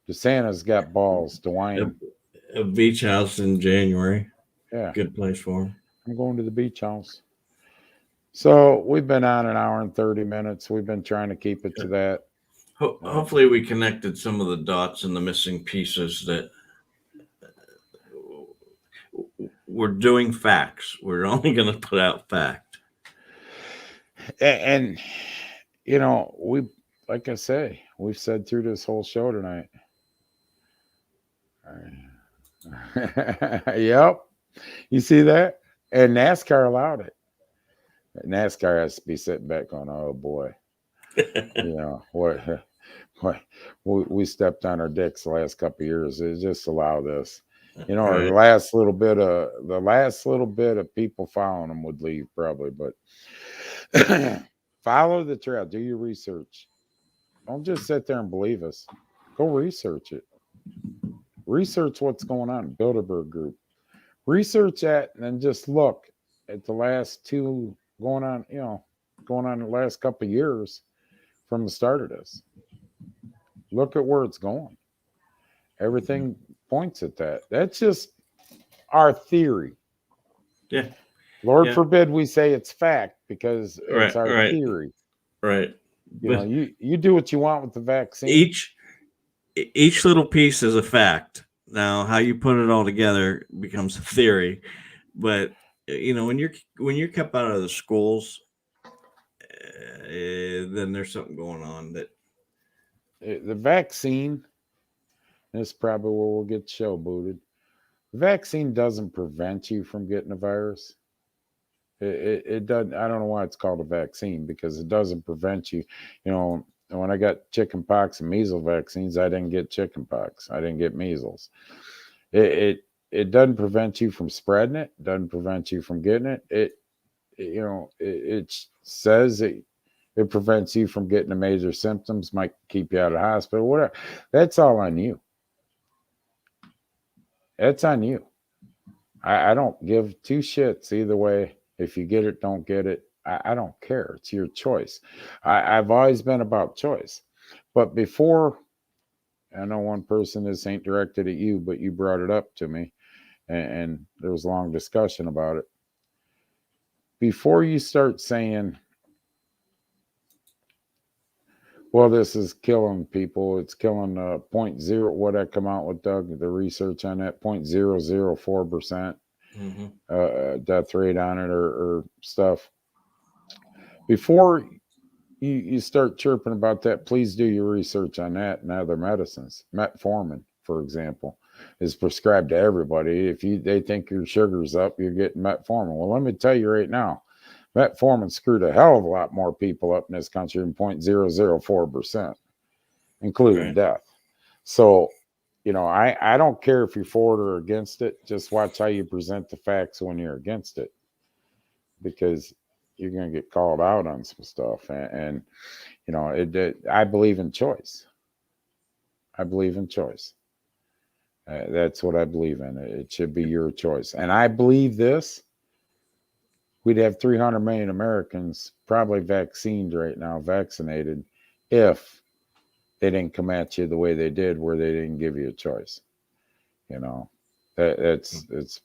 DeSanta's got balls, DeWine. A beach house in January. Yeah. Good place for them. I'm going to the beach house. So we've been on an hour and 30 minutes. We've been trying to keep it to that. Hopefully we connected some of the dots and the missing pieces that we're doing facts. We're only going to put out fact. And like I say, we've said through this whole show tonight. Yep. You see that? And NASCAR allowed it. NASCAR has to be sitting back going, oh boy. What we stepped on our dicks the last couple of years. It just allow this. Right. The last little bit of people following them would leave probably, but follow the trail. Do your research. Don't just sit there and believe us. Go research it. Research what's going on. Bilderburg Group. Research that, and then just look at the last two going on the last couple of years from the start of this. Look at where it's going. Everything points at that. That's just our theory. Yeah. Lord forbid we say it's fact, because it's our right. theory. Right. You do what you want with the vaccine. Each little piece is a fact. Now, how you put it all together becomes a theory. But when you're kept out of the schools, then there's something going on. That the vaccine. This is probably where we'll get the show booted. The vaccine doesn't prevent you from getting a virus. It doesn't. I don't know why it's called a vaccine, because it doesn't prevent you. when I got chicken pox and measles vaccines, I didn't get chicken pox. I didn't get measles. It doesn't prevent you from spreading it. Doesn't prevent you from getting it. It says it prevents you from getting the major symptoms. Might keep you out of the hospital. Whatever. That's all on you. That's on you. I don't give two shits either way. If you get it, don't get it. I don't care. It's your choice. I've always been about choice. But before, I know one person, this ain't directed at you, but you brought it up to me, and there was a long discussion about it. Before you start saying, well, this is killing people, it's killing 0.0, what I come out with, Doug, the research on that, 0.004% death rate on it or stuff. Before you start chirping about that, please do your research on that and other medicines. Metformin, for example, is prescribed to everybody. If they think your sugar's up, you're getting metformin. Well, let me tell you right now, metformin screwed a hell of a lot more people up in this country than 0.004%, including death. So, I don't care if you're for it or against it. Just watch how you present the facts when you're against it, because you're going to get called out on some stuff. And I believe in choice. I believe in choice. That's what I believe in. It should be your choice. And I believe this. We'd have 300 million Americans probably vaccinated right now, if they didn't come at you the way they did, where they didn't give you a choice. It's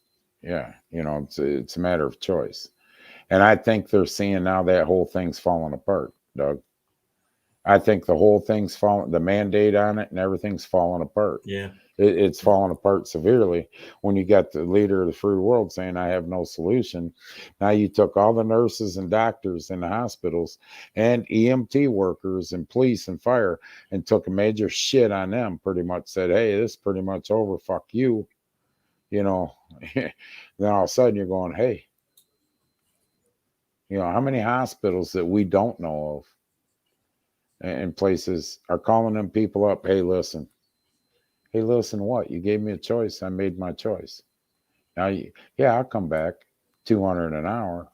a matter of choice. And I think they're seeing now that whole thing's falling apart, Doug. I think the whole thing's falling, the mandate on it and everything's falling apart. Yeah. It's falling apart severely when you got the leader of the free world saying, I have no solution. Now you took all the nurses and doctors in the hospitals and EMT workers and police and fire and took a major shit on them, pretty much said, hey, this is pretty much over. Fuck you. Then all of a sudden you're going, hey, how many hospitals that we don't know of and places are calling them people up? Hey, listen, what? You gave me a choice. I made my choice. Now, I'll come back 200 an hour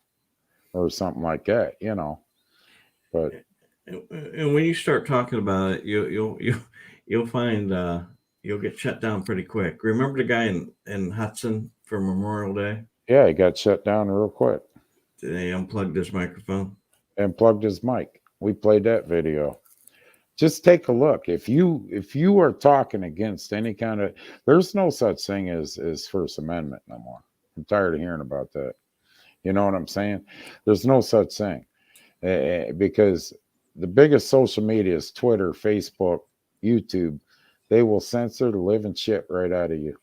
or something like that, But and when you start talking about it, you'll find you'll get shut down pretty quick. Remember the guy in Hudson for Memorial Day? Yeah, he got shut down real quick. They unplugged his microphone and plugged his mic. We played that video. Just take a look. If you are talking against any kind of, there's no such thing as First Amendment no more. I'm tired of hearing about that. You know what I'm saying? There's no such thing because the biggest social media is Twitter, Facebook, YouTube. They will censor the living shit right out of you.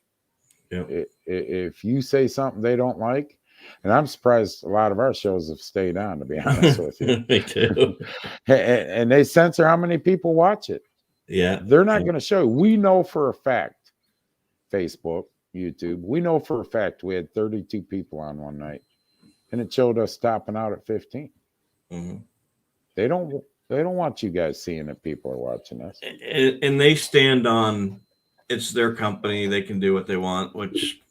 Yep. If you say something they don't like, and I'm surprised a lot of our shows have stayed on, to be honest with you. They do. And they censor how many people watch it. Yeah. They're not going to show you. We know for a fact, Facebook, YouTube, we know for a fact we had 32 people on one night, and it showed us topping out at 15. Mm-hmm. They don't want you guys seeing that people are watching us. And they stand on, it's their company. They can do what they want, which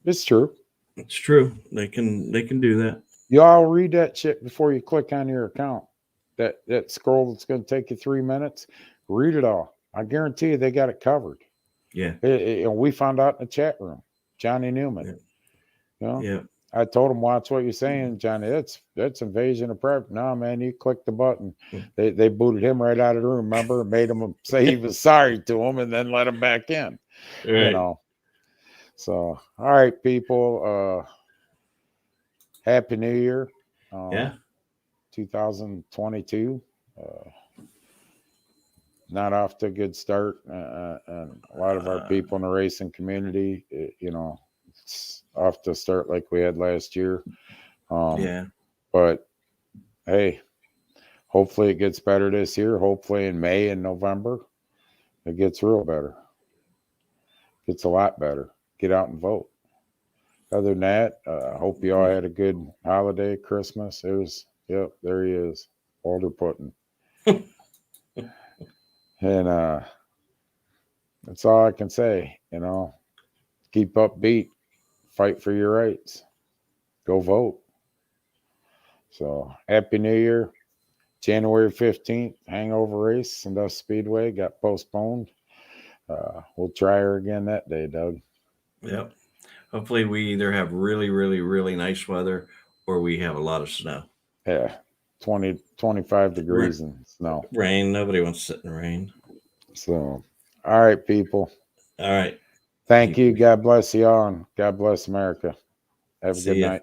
it's true. It's true. They can do that. You all read that shit before you click on your account. That scroll that's going to take you 3 minutes. Read it all. I guarantee you they got it covered. Yeah. And we found out in the chat room. Johnny Newman. Yeah. Yeah. I told him, watch what you're saying, Johnny. That's invasion of privacy. No, man, you click the button. They booted him right out of the room, remember? Made him say he was sorry to him and then let him back in. Right. So, all right, people. Happy New Year. 2022. Not off to a good start. And a lot of our people in the racing community, it's off to start like we had last year. But hey, hopefully it gets better this year. Hopefully in May and November, it gets real better. Gets a lot better. Get out and vote. Other than that, I hope you all had a good holiday, Christmas. There he is, Walter Putin. And that's all I can say. Keep upbeat, fight for your rights, go vote. So Happy New Year. January 15th, hangover race, Sandusky Speedway got postponed. We'll try her again that day, Doug. Yep. Hopefully we either have really, really, really nice weather or we have a lot of snow. Yeah, 20, 25 degrees and snow. Rain. Nobody wants to sit in rain. So, all right, people. All right. Thank you. God bless you all, and God bless America. Have a See good ya. night.